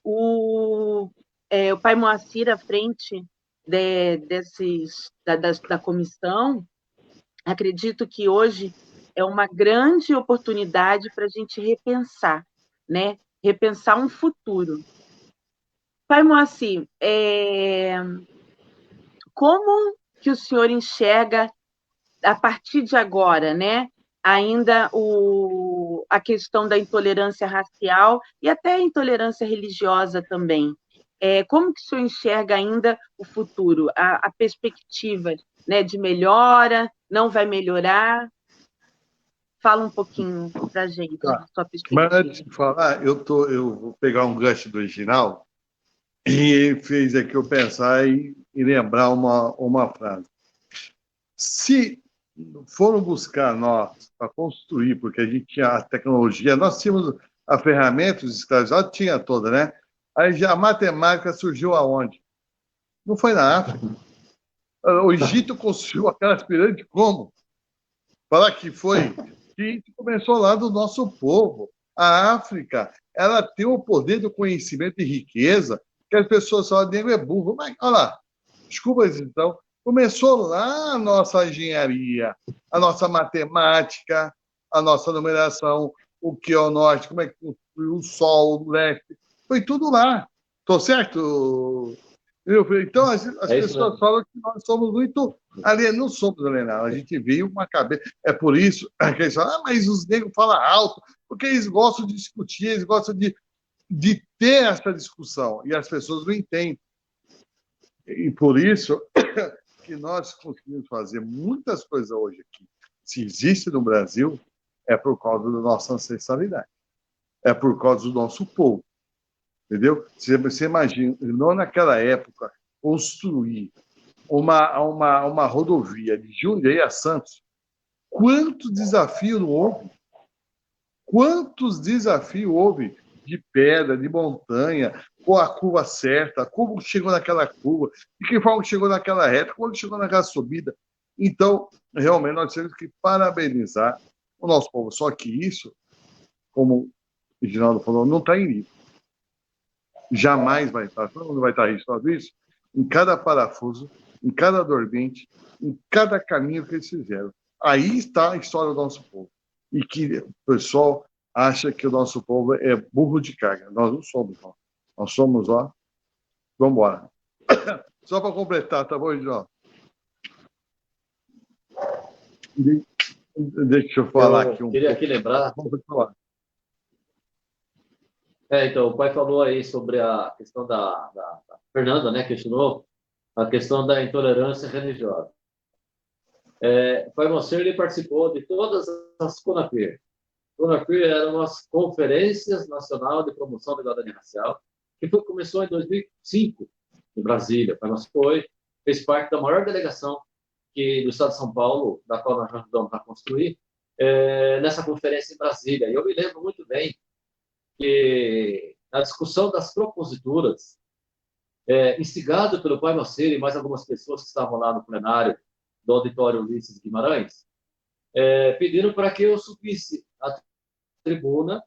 O pai Moacir, à frente da comissão, acredito que hoje é uma grande oportunidade para a gente repensar, né? Repensar um futuro. Pai Moacir, como que o senhor enxerga a partir de agora, né? Ainda a questão da intolerância racial e até a intolerância religiosa também. Como que o senhor enxerga ainda o futuro, a perspectiva, né, de melhora, não vai melhorar? Fala um pouquinho para a gente, Tá. sua Mas perspectiva. antes de falar, eu vou pegar um gancho do original e fez aqui eu pensar e lembrar uma frase. Se foram buscar nós para construir, porque a gente tinha a tecnologia, nós tínhamos a ferramenta, os escravizados tinha toda, né? Aí já a matemática surgiu aonde? Não foi na África. O Egito construiu aquelas pirâmides como? Falar que foi que começou lá do nosso povo. A África, ela tem o poder do conhecimento e riqueza que as pessoas falam, nego é burro. Mas, olha lá, desculpa, então, começou lá a nossa engenharia, a nossa matemática, a nossa numeração, o que é o norte, como é que o sol, o leste, foi tudo lá. Estou certo? Então, as pessoas falam que nós somos muito alienados. Não somos alienados, a gente viu uma cabeça. É por isso que eles falam, mas os negros falam alto, porque eles gostam de discutir, eles gostam de ter essa discussão, e as pessoas não entendem. E por isso que nós conseguimos fazer muitas coisas hoje aqui. Se existe no Brasil, é por causa da nossa ancestralidade. É por causa do nosso povo. Entendeu? Você imagina, não naquela época, construir uma rodovia de Jundiaí a Santos, quantos desafios não houve? Quantos desafios houve de pedra, de montanha, com a curva certa, como chegou naquela curva, de que forma chegou naquela reta, como chegou naquela subida. Então, realmente, nós temos que parabenizar o nosso povo. Só que isso, como o Reginaldo falou, não está em livro. Jamais vai estar. Todo mundo vai estar registrado isso em cada parafuso, em cada dormente, em cada caminho que eles fizeram. Aí está a história do nosso povo. E que o pessoal acha que o nosso povo é burro de carga. Nós não somos, não. Nós somos, ó, vamos embora. Só para completar, tá bom, João? Deixa eu falar aqui um queria pouco. Aqui lembrar. Vamos falar. Então, o pai falou aí sobre a questão da Fernanda, né, questionou a questão da intolerância religiosa. O pai Moacir, ele participou de todas as CONAPIR. CONAPIR eram as Conferências Nacional de Promoção da Igualdade Racial, que começou em 2005, em Brasília. O pai Moacir fez parte da maior delegação do Estado de São Paulo, da qual nós ajudamos a construir, nessa conferência em Brasília. E eu me lembro muito bem que na discussão das proposituras, instigado pelo pai Moacir e mais algumas pessoas que estavam lá no plenário do auditório Ulisses Guimarães, pediram para que eu subisse à tribuna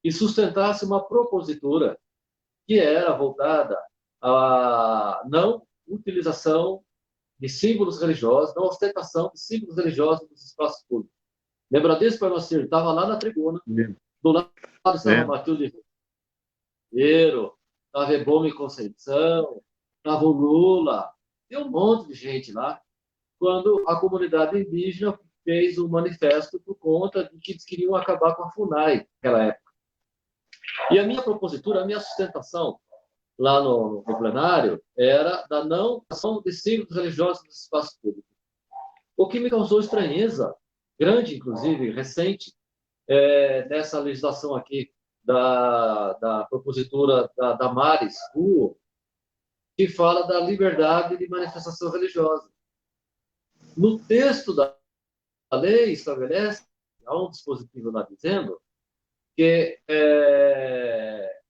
e sustentasse uma propositura que era voltada à não utilização de símbolos religiosos, não ostentação de símbolos religiosos nos espaços públicos. Lembra disso, pai Moacir? Estava lá na tribuna, do lado estava Matilde Ribeiro, estava Ebome Conceição, estava o Lula, tem um monte de gente lá, quando a comunidade indígena fez um manifesto por conta de que eles queriam acabar com a FUNAI naquela época. E a minha propositura, a minha sustentação lá no plenário era da não ação de símbolos religiosos nos espaços públicos. O que me causou estranheza, grande, inclusive, recente, dessa legislação aqui da propositura da Damares Ruo, que fala da liberdade de manifestação religiosa. No texto da lei estabelece, há um dispositivo lá dizendo que,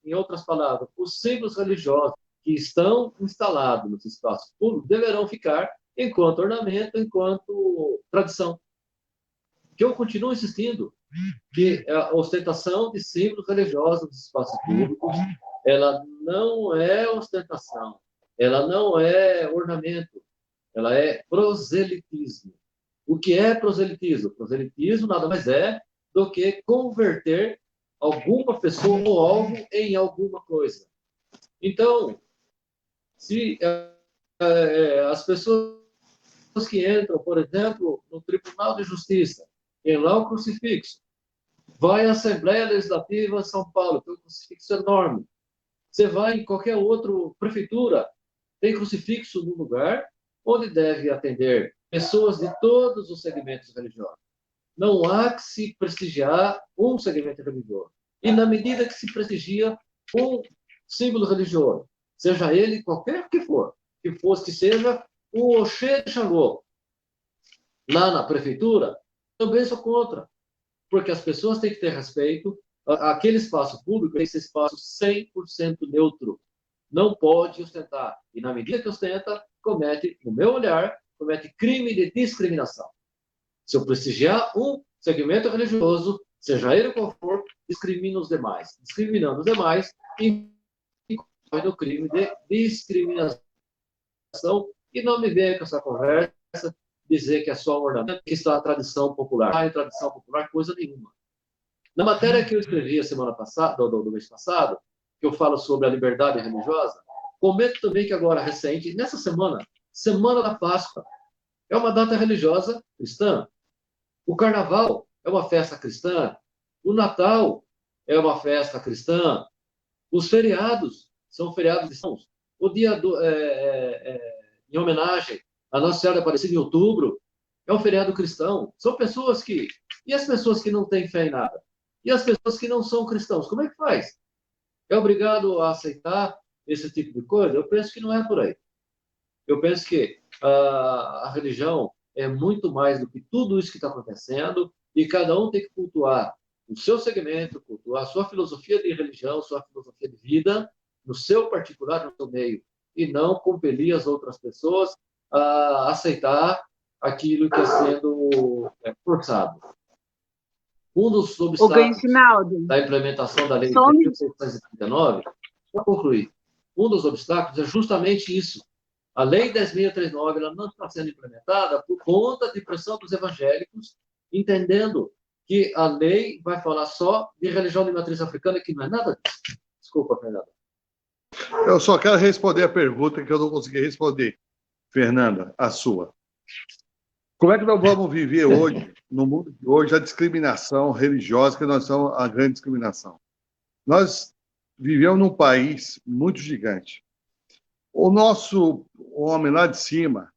em outras palavras, os símbolos religiosos que estão instalados nos espaços públicos deverão ficar enquanto ornamento, enquanto tradição. Que eu continuo insistindo que a ostentação de símbolos religiosos nos espaços públicos, ela não é ostentação, ela não é ornamento, ela é proselitismo. O que é proselitismo? Proselitismo nada mais é do que converter alguma pessoa ou algo em alguma coisa. Então, se as pessoas que entram, por exemplo, no Tribunal de Justiça, tem lá o crucifixo, vai à Assembleia Legislativa de São Paulo, tem um crucifixo enorme. Você vai em qualquer outra prefeitura, tem crucifixo no lugar onde deve atender pessoas de todos os segmentos religiosos. não há que se prestigiar um segmento religioso. E na medida que se prestigia um símbolo religioso, seja ele qualquer que for, que seja o Oxê de Xangô, lá na prefeitura, também sou contra, porque as pessoas têm que ter respeito. Aquele espaço público tem que ser espaço 100% neutro. Não pode ostentar. E na medida que ostenta, comete, no meu olhar, comete crime de discriminação. Se eu prestigiar um segmento religioso, seja ele qual for, discrimina os demais. Discriminando os demais, incorre no crime de discriminação. E não me venha com essa conversa dizer que é só um ornamento, que está a tradição popular. Ah, é tradição popular, coisa nenhuma. Na matéria que eu escrevi a semana passada, do mês passado, que eu falo sobre a liberdade religiosa, comento também que agora, recente, nessa semana, Semana da Páscoa, é uma data religiosa cristã. O Carnaval é uma festa cristã. O Natal é uma festa cristã. Os feriados são feriados cristãos. O dia em homenagem à Nossa Senhora Aparecida em outubro é um feriado cristão. São pessoas que... E as pessoas que não têm fé em nada? E as pessoas que não são cristãos? Como é que faz? É obrigado a aceitar esse tipo de coisa? Eu penso que não é por aí. Eu penso que a religião é muito mais do que tudo isso que está acontecendo e cada um tem que cultuar o seu segmento, cultuar a sua filosofia de religião, sua filosofia de vida, no seu particular, no seu meio, e não compelir as outras pessoas a aceitar aquilo que está sendo forçado. Um dos obstáculos da implementação da Lei de 10.639, para concluir, um dos obstáculos é justamente isso. A Lei 10.639 ela não está sendo implementada por conta de pressão dos evangélicos, entendendo que a lei vai falar só de religião de matriz africana, que não é nada disso. Desculpa, Fernanda. Eu só quero responder a pergunta que eu não consegui responder, Fernanda, a sua. Como é que nós vamos viver hoje, no mundo de hoje, a discriminação religiosa, que nós somos a grande discriminação? Nós vivemos num país muito gigante. O nosso homem lá de cima,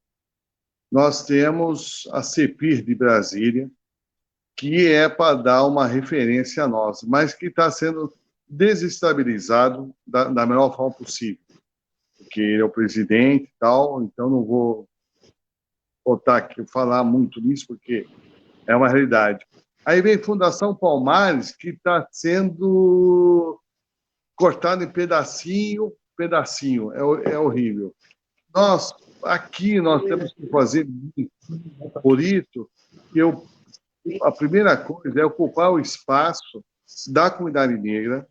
nós temos a CEPIR de Brasília, que é para dar uma referência a nós, mas que está sendo desestabilizado da melhor forma possível. Porque ele é o presidente e tal, então não vou botar aqui, falar muito nisso, porque é uma realidade. Aí vem Fundação Palmares, que está sendo cortado em pedacinho, é horrível. Aqui nós temos que fazer por isso, a primeira coisa é ocupar o espaço da comunidade negra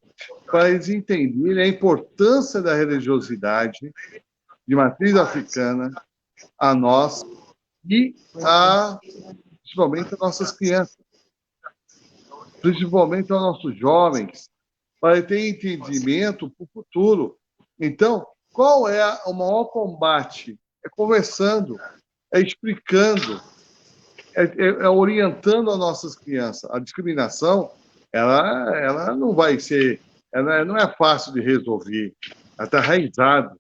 para eles entenderem a importância da religiosidade de matriz africana a nós e principalmente as nossas crianças, principalmente aos nossos jovens, para ter entendimento para o futuro. Então, qual é o maior combate? É conversando, é explicando, é orientando as nossas crianças. A discriminação, ela não vai ser, ela não é fácil de resolver, ela está enraizada,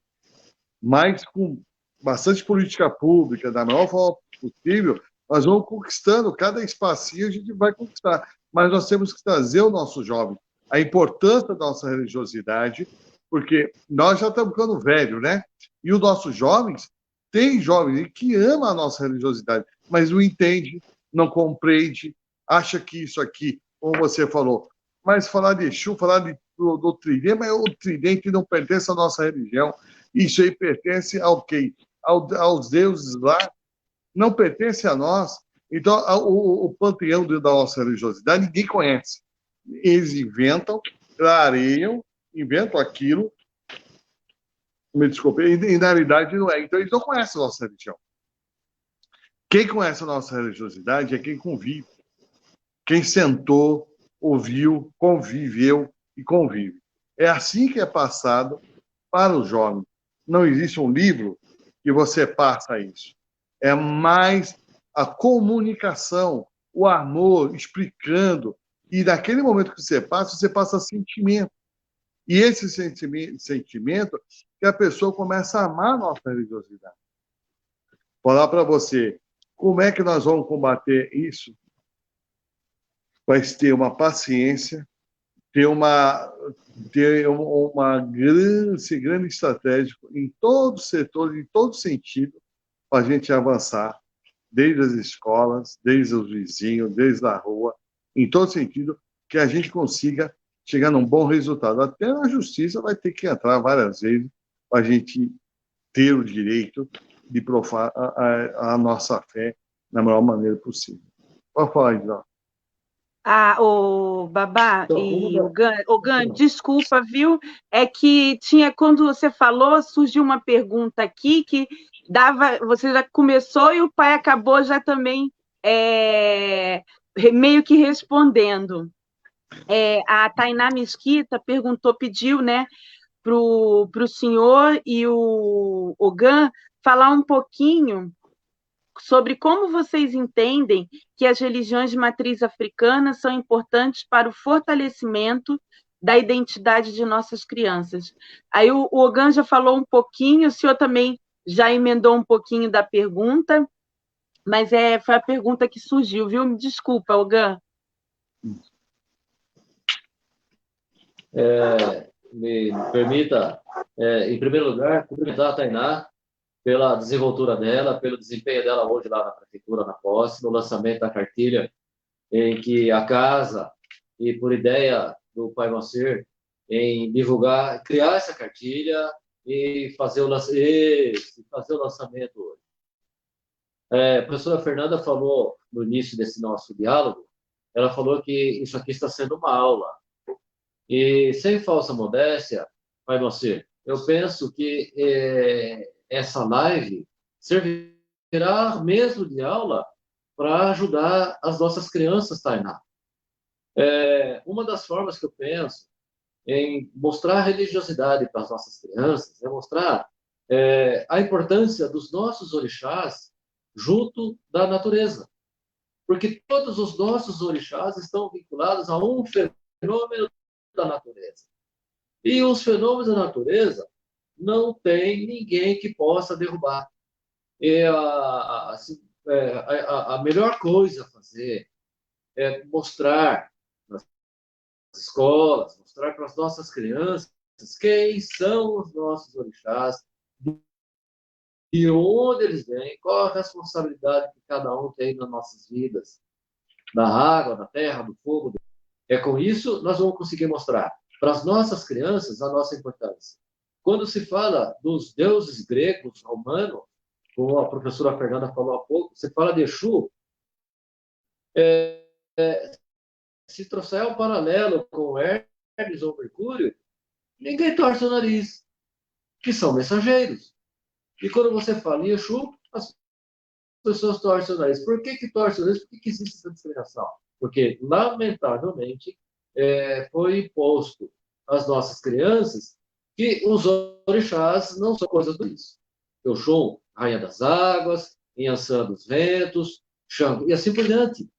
mas com bastante política pública, da melhor forma possível, nós vamos conquistando, cada espacinho a gente vai conquistar, mas nós temos que trazer o nosso jovem a importância da nossa religiosidade, porque nós já estamos ficando velhos, né? E os nossos jovens, tem jovens que amam a nossa religiosidade, mas não entende, não compreende, acha que isso aqui, como você falou, mas falar de Exu, falar do tridente, mas o tridente não pertence à nossa religião, isso aí pertence ao quê? Aos deuses lá, não pertence a nós. Então, o panteão da nossa religiosidade ninguém conhece. Eles inventam, clareiam, inventam aquilo, me desculpe, e na realidade não é. Então, eles não conhecem a nossa religião. Quem conhece a nossa religiosidade é quem convive. Quem sentou, ouviu, conviveu e convive. É assim que é passado para os jovens. Não existe um livro que você passa isso. É mais a comunicação, o amor, explicando. E naquele momento que você passa sentimento. E esse sentimento que a pessoa começa a amar a nossa religiosidade. Falar para você, como é que nós vamos combater isso? mas ter uma paciência, ter uma grande estratégia em todo setor, em todo sentido, para a gente avançar, desde as escolas, desde os vizinhos, desde a rua, em todo sentido, que a gente consiga chegar num bom resultado. Até a justiça vai ter que entrar várias vezes para a gente ter o direito de provar a nossa fé da melhor maneira possível. Pode falar, Edinaldo. O Babá Então, e o Gan, desculpa, viu? É que quando você falou, surgiu uma pergunta aqui que você já começou e o pai acabou já também meio que respondendo. A Tainá Mesquita pediu, né, para o senhor e o Gan falar um pouquinho sobre como vocês entendem que as religiões de matriz africana são importantes para o fortalecimento da identidade de nossas crianças. Aí o Ogan já falou um pouquinho, o senhor também já emendou um pouquinho da pergunta, mas foi a pergunta que surgiu, viu? Me desculpa, Ogan. Me permita, em primeiro lugar, cumprimentar a Tainá pela desenvoltura dela, pelo desempenho dela hoje lá na prefeitura, na posse, no lançamento da cartilha, em que a casa, e por ideia do Pai Moacir, em divulgar, criar essa cartilha e fazer o lançamento hoje. A professora Fernanda falou no início desse nosso diálogo, ela falou que isso aqui está sendo uma aula. E, sem falsa modéstia, Pai Moacir, eu penso que essa live servirá mesmo de aula para ajudar as nossas crianças, Tainá. Uma das formas que eu penso em mostrar religiosidade para as nossas crianças é mostrar a importância dos nossos orixás junto da natureza. Porque todos os nossos orixás estão vinculados a um fenômeno da natureza. E os fenômenos da natureza não tem ninguém que possa derrubar. E a melhor coisa a fazer é mostrar nas escolas, mostrar para as nossas crianças quem são os nossos orixás, de onde eles vêm, qual a responsabilidade que cada um tem nas nossas vidas, da água, da terra, do fogo. Com isso, nós vamos conseguir mostrar para as nossas crianças a nossa importância. Quando se fala dos deuses gregos, romanos, como a professora Fernanda falou há pouco, você fala de Exu, se trouxer um paralelo com Hermes ou Mercúrio, ninguém torce o nariz, que são mensageiros. E quando você fala em Exu, as pessoas torcem o nariz. Por que torcem o nariz? Por que existe essa discriminação? Porque, lamentavelmente, foi imposto às nossas crianças que os orixás não são coisas do isso. Oxum, rainha das águas, Inhansã dos ventos, Xangô, e assim por diante.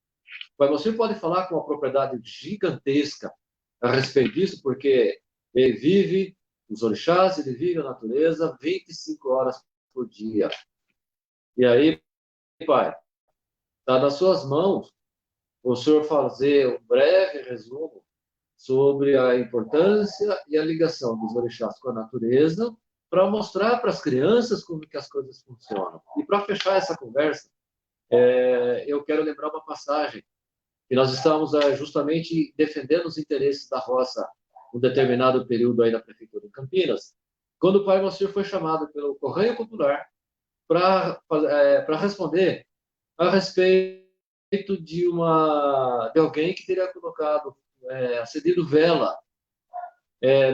Mas você pode falar com uma propriedade gigantesca a respeito disso, porque ele vive, os orixás, ele vive a natureza 25 horas por dia. E aí, pai, está nas suas mãos o senhor fazer um breve resumo sobre a importância e a ligação dos orixás com a natureza para mostrar para as crianças como que as coisas funcionam. E para fechar essa conversa, eu quero lembrar uma passagem que nós estávamos justamente defendendo os interesses da roça um determinado período aí na prefeitura de Campinas, quando o Pai Moacir foi chamado pelo Correio Popular para responder a respeito de alguém que teria colocado, acedido vela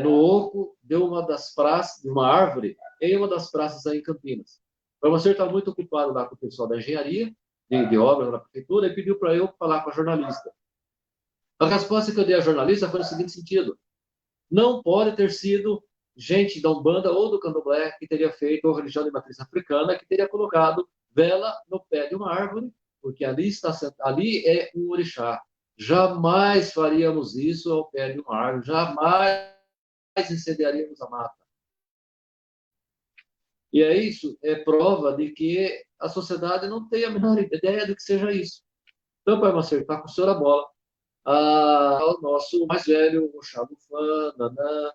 no oco de uma das praças, de uma árvore, em uma das praças aí em Campinas. O Pai Moacir está muito ocupado lá com o pessoal da engenharia, de obras na prefeitura, e pediu para eu falar com a jornalista. A resposta que eu dei à jornalista foi no seguinte sentido: não pode ter sido gente da Umbanda ou do Candomblé que teria feito, ou religião de matriz africana, que teria colocado vela no pé de uma árvore, porque ali é um orixá. Jamais faríamos isso ao pé de uma árvore, jamais incendiaríamos a mata. E isso é prova de que a sociedade não tem a menor ideia do que seja isso. Então, Pai Moacir, está com o senhor a bola. ao nosso mais velho, o Xalufã, Nanã,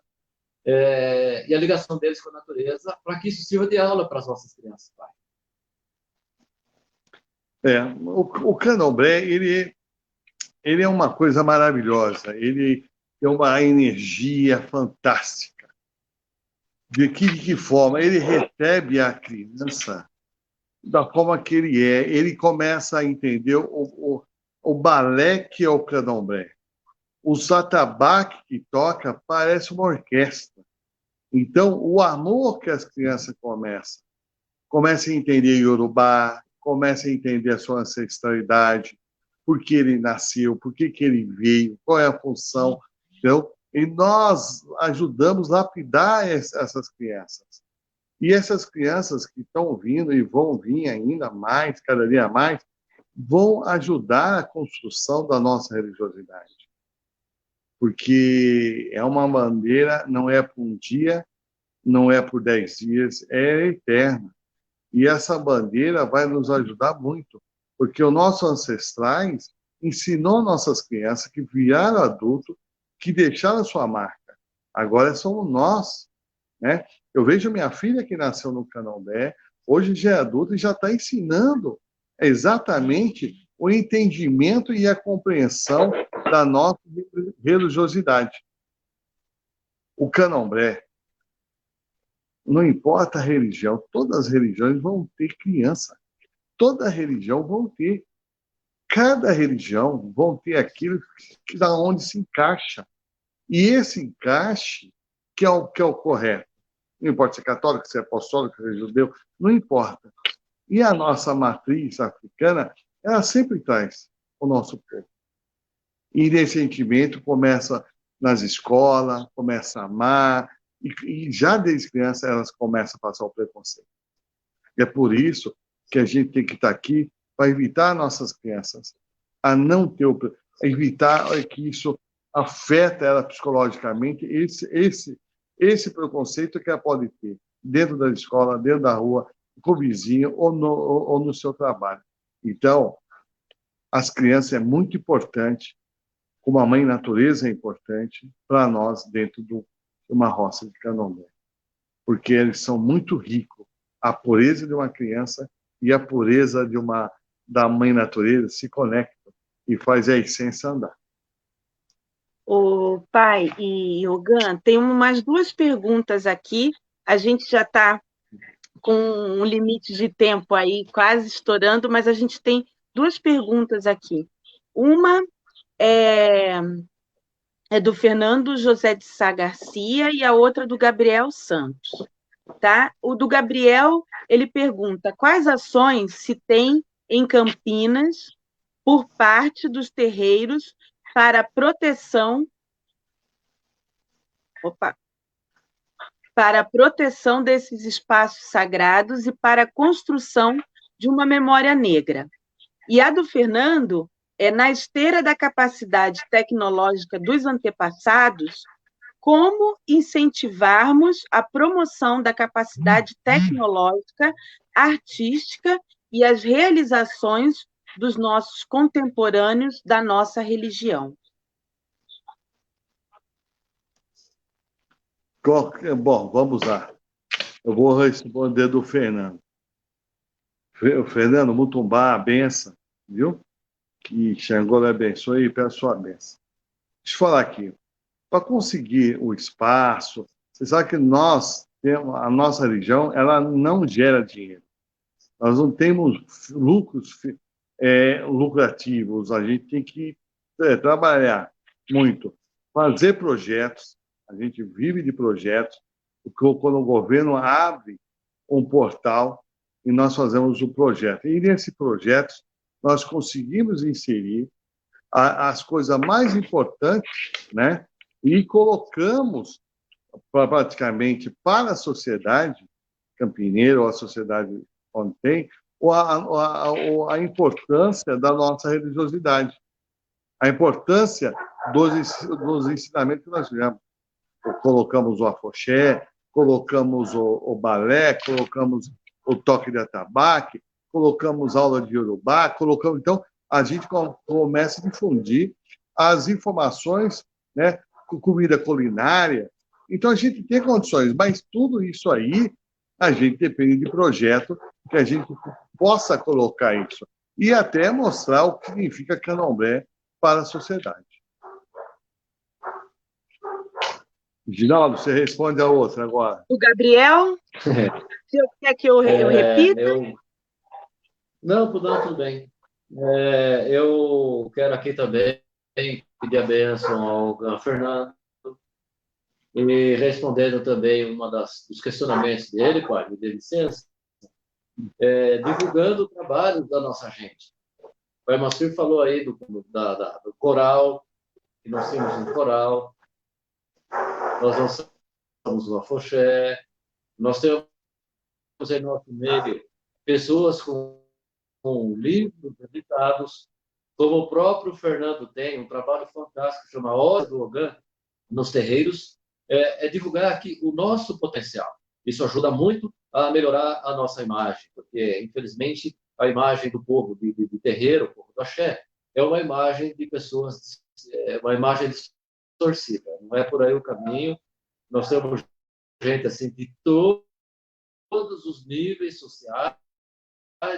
e a ligação deles com a natureza, para que isso sirva de aula para as nossas crianças, pai. O candomblé, ele é uma coisa maravilhosa, ele é uma energia fantástica. De que forma? Ele recebe a criança da forma que ele é, ele começa a entender o balé que é o candomblé. Os atabaques que toca parece uma orquestra. Então, o amor que as crianças começam a entender Yorubá, começam a entender a sua ancestralidade, por que ele nasceu, por que ele veio, qual é a função. Então, e nós ajudamos a lapidar essas crianças. E essas crianças que estão vindo e vão vir ainda mais, cada dia mais, vão ajudar a construção da nossa religiosidade. Porque é uma bandeira, não é por um dia, não é por 10 dias, é eterna. E essa bandeira vai nos ajudar muito, porque os nossos ancestrais ensinou nossas crianças que viraram adulto, que deixaram a sua marca. Agora somos nós, né? Eu vejo minha filha que nasceu no Candomblé, hoje já é adulta e já está ensinando exatamente o entendimento e a compreensão da nossa religiosidade. O Candomblé, não importa a religião, todas as religiões vão ter criança. Toda religião vão ter. Cada religião vão ter aquilo que da onde se encaixa. E esse encaixe que é o correto. Não importa se é católico, se é apostólico, se é judeu, não importa. E a nossa matriz africana, ela sempre traz o nosso povo. E esse sentimento começa nas escolas, começa a amar, e já desde criança elas começam a passar o preconceito. E é por isso que a gente tem que estar aqui para evitar nossas crianças a não ter evitar que isso afeta ela psicologicamente, esse preconceito que ela pode ter dentro da escola, dentro da rua, com o vizinho ou no seu trabalho. Então, as crianças é muito importante, como a mãe natureza é importante para nós dentro de uma roça de candomblé, porque eles são muito ricos. A pureza de uma criança e a pureza da mãe natureza se conectam e faz a essência andar. O pai e Ogan, tem umas 2 perguntas aqui. A gente já está com um limite de tempo aí, quase estourando, mas a gente tem 2 perguntas aqui. Uma é do Fernando José de Sá Garcia e a outra do Gabriel Santos. Tá? O do Gabriel, ele pergunta: quais ações se tem em Campinas por parte dos terreiros para proteção desses espaços sagrados e para a construção de uma memória negra. E a do Fernando é: na esteira da capacidade tecnológica dos antepassados, como incentivarmos a promoção da capacidade tecnológica, artística e as realizações dos nossos contemporâneos da nossa religião? Bom, vamos lá. Eu vou responder do Fernando. Fernando, Mutumbá, a benção, viu? Que Xangô lhe abençoe e peço a benção. Deixa eu falar aqui. Para conseguir o espaço, você sabe que a nossa religião, ela não gera dinheiro. Nós não temos lucros lucrativos. A gente tem que trabalhar muito, fazer projetos. A gente vive de projetos. Quando o governo abre um portal e nós fazemos o projeto. E nesse projeto, nós conseguimos inserir as coisas mais importantes, né? E colocamos praticamente para a sociedade campineira ou a sociedade onde tem a importância da nossa religiosidade, a importância dos ensinamentos que nós tivemos. Colocamos o afoxé, colocamos o balé, colocamos o toque de atabaque, colocamos aula de Yorubá, colocamos... Então, a gente começa a difundir as informações, né, com comida culinária. Então, a gente tem condições, mas tudo isso aí, a gente depende de projeto que a gente possa colocar isso e até mostrar o que significa candomblé para a sociedade. Ginaldo, você responde a outra agora. O Gabriel, você quer que eu repita? Não, tudo bem. Eu quero aqui também pedir a bênção ao Fernando e respondendo também dos questionamentos dele, pai, me dê licença, divulgando o trabalho da nossa gente. O pai Moacir falou aí do coral, que nós temos um coral, nós lançamos o afoxé, nós temos em nosso meio pessoas com livros editados, como o próprio Fernando tem, um trabalho fantástico, chama Hora do Ogã, nos terreiros, divulgar aqui o nosso potencial. Isso ajuda muito a melhorar a nossa imagem, porque, infelizmente, a imagem do povo de terreiro, o povo do axé, é uma imagem de pessoas, uma imagem distorcida. Não é por aí o caminho. Nós temos gente assim de todos os níveis sociais,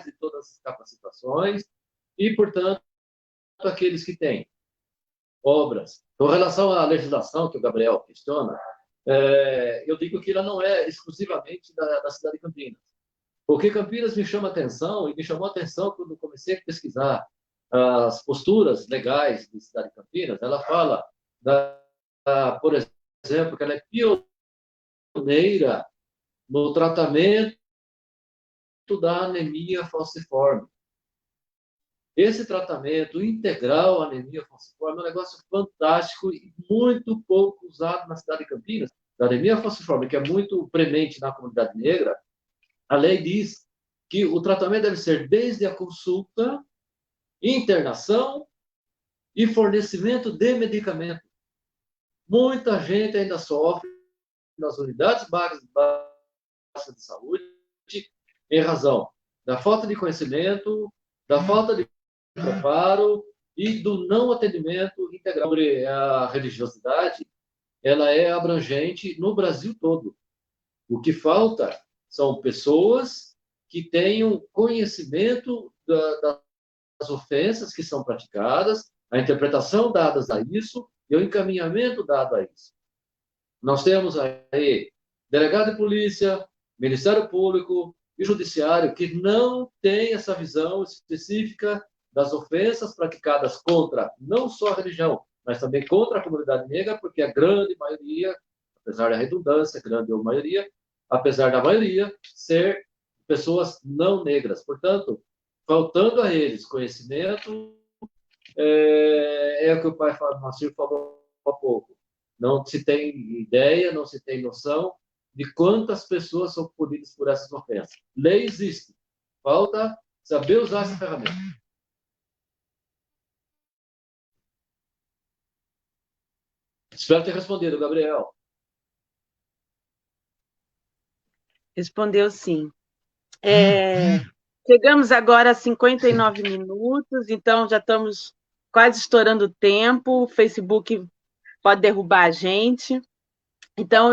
de todas as capacitações, e, portanto, aqueles que têm obras. Com relação à legislação que o Gabriel questiona, eu digo que ela não é exclusivamente da cidade de Campinas. Porque Campinas me chama atenção, e me chamou atenção quando comecei a pesquisar as posturas legais da cidade de Campinas. Ela fala, por exemplo, que ela é pioneira no tratamento da anemia falciforme. Esse tratamento integral à anemia falciforme é um negócio fantástico e muito pouco usado na cidade de Campinas. A anemia falciforme, que é muito premente na comunidade negra, a lei diz que o tratamento deve ser desde a consulta, internação e fornecimento de medicamento. Muita gente ainda sofre nas unidades básicas de saúde em razão da falta de conhecimento, da falta de preparo e do não atendimento integral. Sobre a religiosidade, ela é abrangente no Brasil todo. O que falta são pessoas que tenham conhecimento das ofensas que são praticadas, a interpretação dada a isso e o encaminhamento dado a isso. Nós temos aí delegado de polícia, Ministério Público e Judiciário que não tem essa visão específica das ofensas praticadas contra não só a religião, mas também contra a comunidade negra, porque a grande maioria, apesar da redundância, grande maioria, apesar da maioria ser pessoas não negras. Portanto, faltando a eles conhecimento, é o que o pai Moacir falou há pouco. Não se tem ideia, não se tem noção de quantas pessoas são punidas por essas ofensas. Lei existe. Falta saber usar essa ferramenta. Espero ter respondido, Gabriel. Respondeu sim. Chegamos agora a 59 minutos, então já estamos quase estourando o tempo. O Facebook pode derrubar a gente. Então,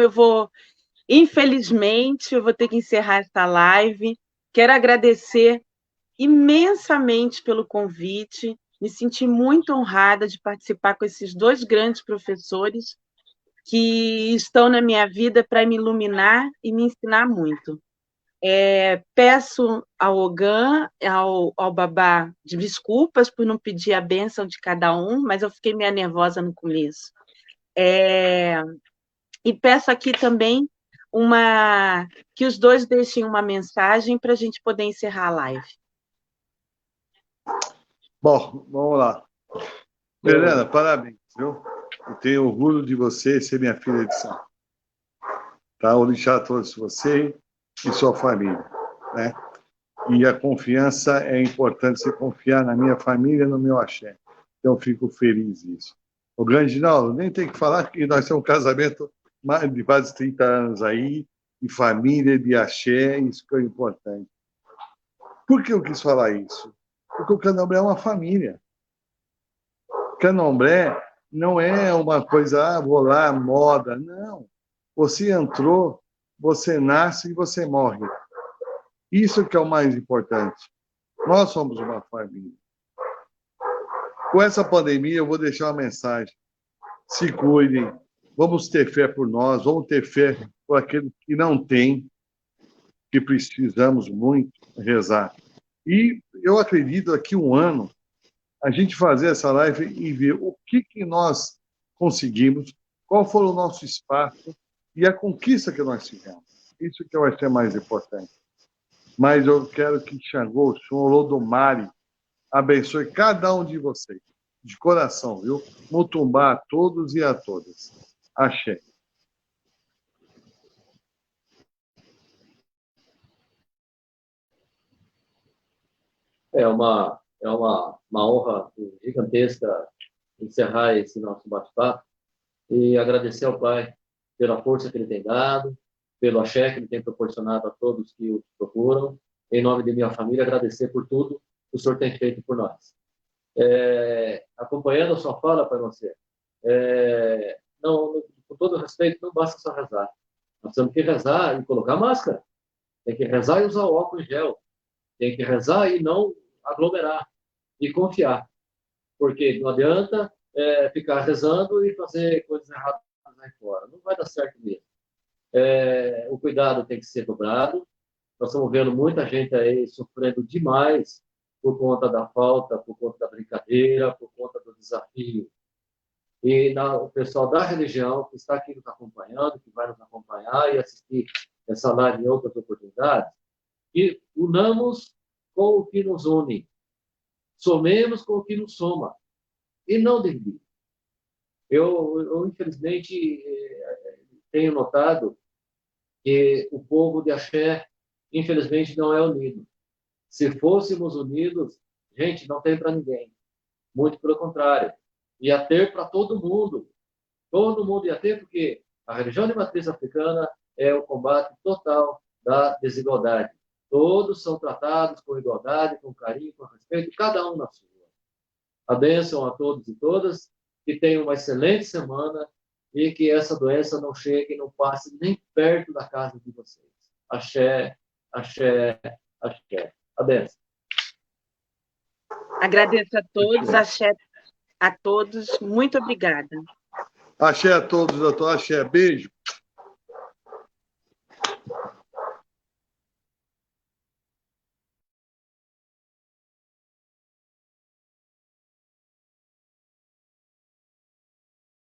infelizmente, eu vou ter que encerrar esta live. Quero agradecer imensamente pelo convite. Me senti muito honrada de participar com esses dois grandes professores que estão na minha vida para me iluminar e me ensinar muito. Peço ao Ogã, ao Babá, desculpas por não pedir a bênção de cada um, mas eu fiquei meio nervosa no começo. E peço aqui também que os dois deixem uma mensagem para a gente poder encerrar a live. Bom, vamos lá. Fernanda, parabéns, viu? Eu tenho orgulho de você ser minha filha de santo. Tá? Orixá a todos você e sua família, né? E a confiança é importante, você confiar na minha família, no meu axé. Então, eu fico feliz disso. O grande Ginaldo, nem tem que falar que nós temos um casamento de quase 30 anos aí, de família, de axé, isso que é importante. Por que eu quis falar isso? Porque o candomblé é uma família. Candomblé não é uma coisa, vou lá, moda. Não. Você entrou, você nasce e você morre. Isso que é o mais importante. Nós somos uma família. Com essa pandemia, eu vou deixar uma mensagem. Se cuidem, vamos ter fé por nós, vamos ter fé por aqueles que não têm, que precisamos muito rezar. E eu acredito daqui um ano a gente fazer essa live e ver o que nós conseguimos, qual foi o nosso espaço e a conquista que nós tivemos. Isso que vai ser mais importante. Mas eu quero que Xangô, o Senhor Lodomari, abençoe cada um de vocês, de coração, viu? Mutumbá a todos e a todas. Axé. É uma honra gigantesca encerrar esse nosso bate-papo e agradecer ao Pai pela força que Ele tem dado, pelo axé que Ele tem proporcionado a todos que o procuram. Em nome de minha família, agradecer por tudo que o Senhor tem feito por nós. Acompanhando a sua fala, Pai Macedo, não, com todo respeito, não basta só rezar. Nós temos que rezar e colocar máscara. Tem que rezar e usar o álcool em gel. Tem que rezar e não aglomerar. E confiar. Porque não adianta ficar rezando e fazer coisas erradas aí fora. Não vai dar certo mesmo. O cuidado tem que ser dobrado. Nós estamos vendo muita gente aí sofrendo demais por conta da falta, por conta da brincadeira, por conta do desafio. E o pessoal da religião que está aqui nos acompanhando, que vai nos acompanhar e assistir essa live em outras oportunidades, e unamos com o que nos une, somemos com o que nos soma, e não dividir. Eu infelizmente, tenho notado que o povo de Axé, infelizmente, não é unido. Se fôssemos unidos, gente, não tem para ninguém. Muito pelo contrário. Ia ter para todo mundo. Todo mundo ia ter, porque a religião de matriz africana é o combate total da desigualdade. Todos são tratados com igualdade, com carinho, com respeito, cada um na sua. A bênção a todos e todas, que tenham uma excelente semana e que essa doença não chegue e não passe nem perto da casa de vocês. Axé, axé, axé. A bênção. Agradeço a todos, axé a todos. Muito obrigada. Axé a todos, doutor. Axé. Beijo.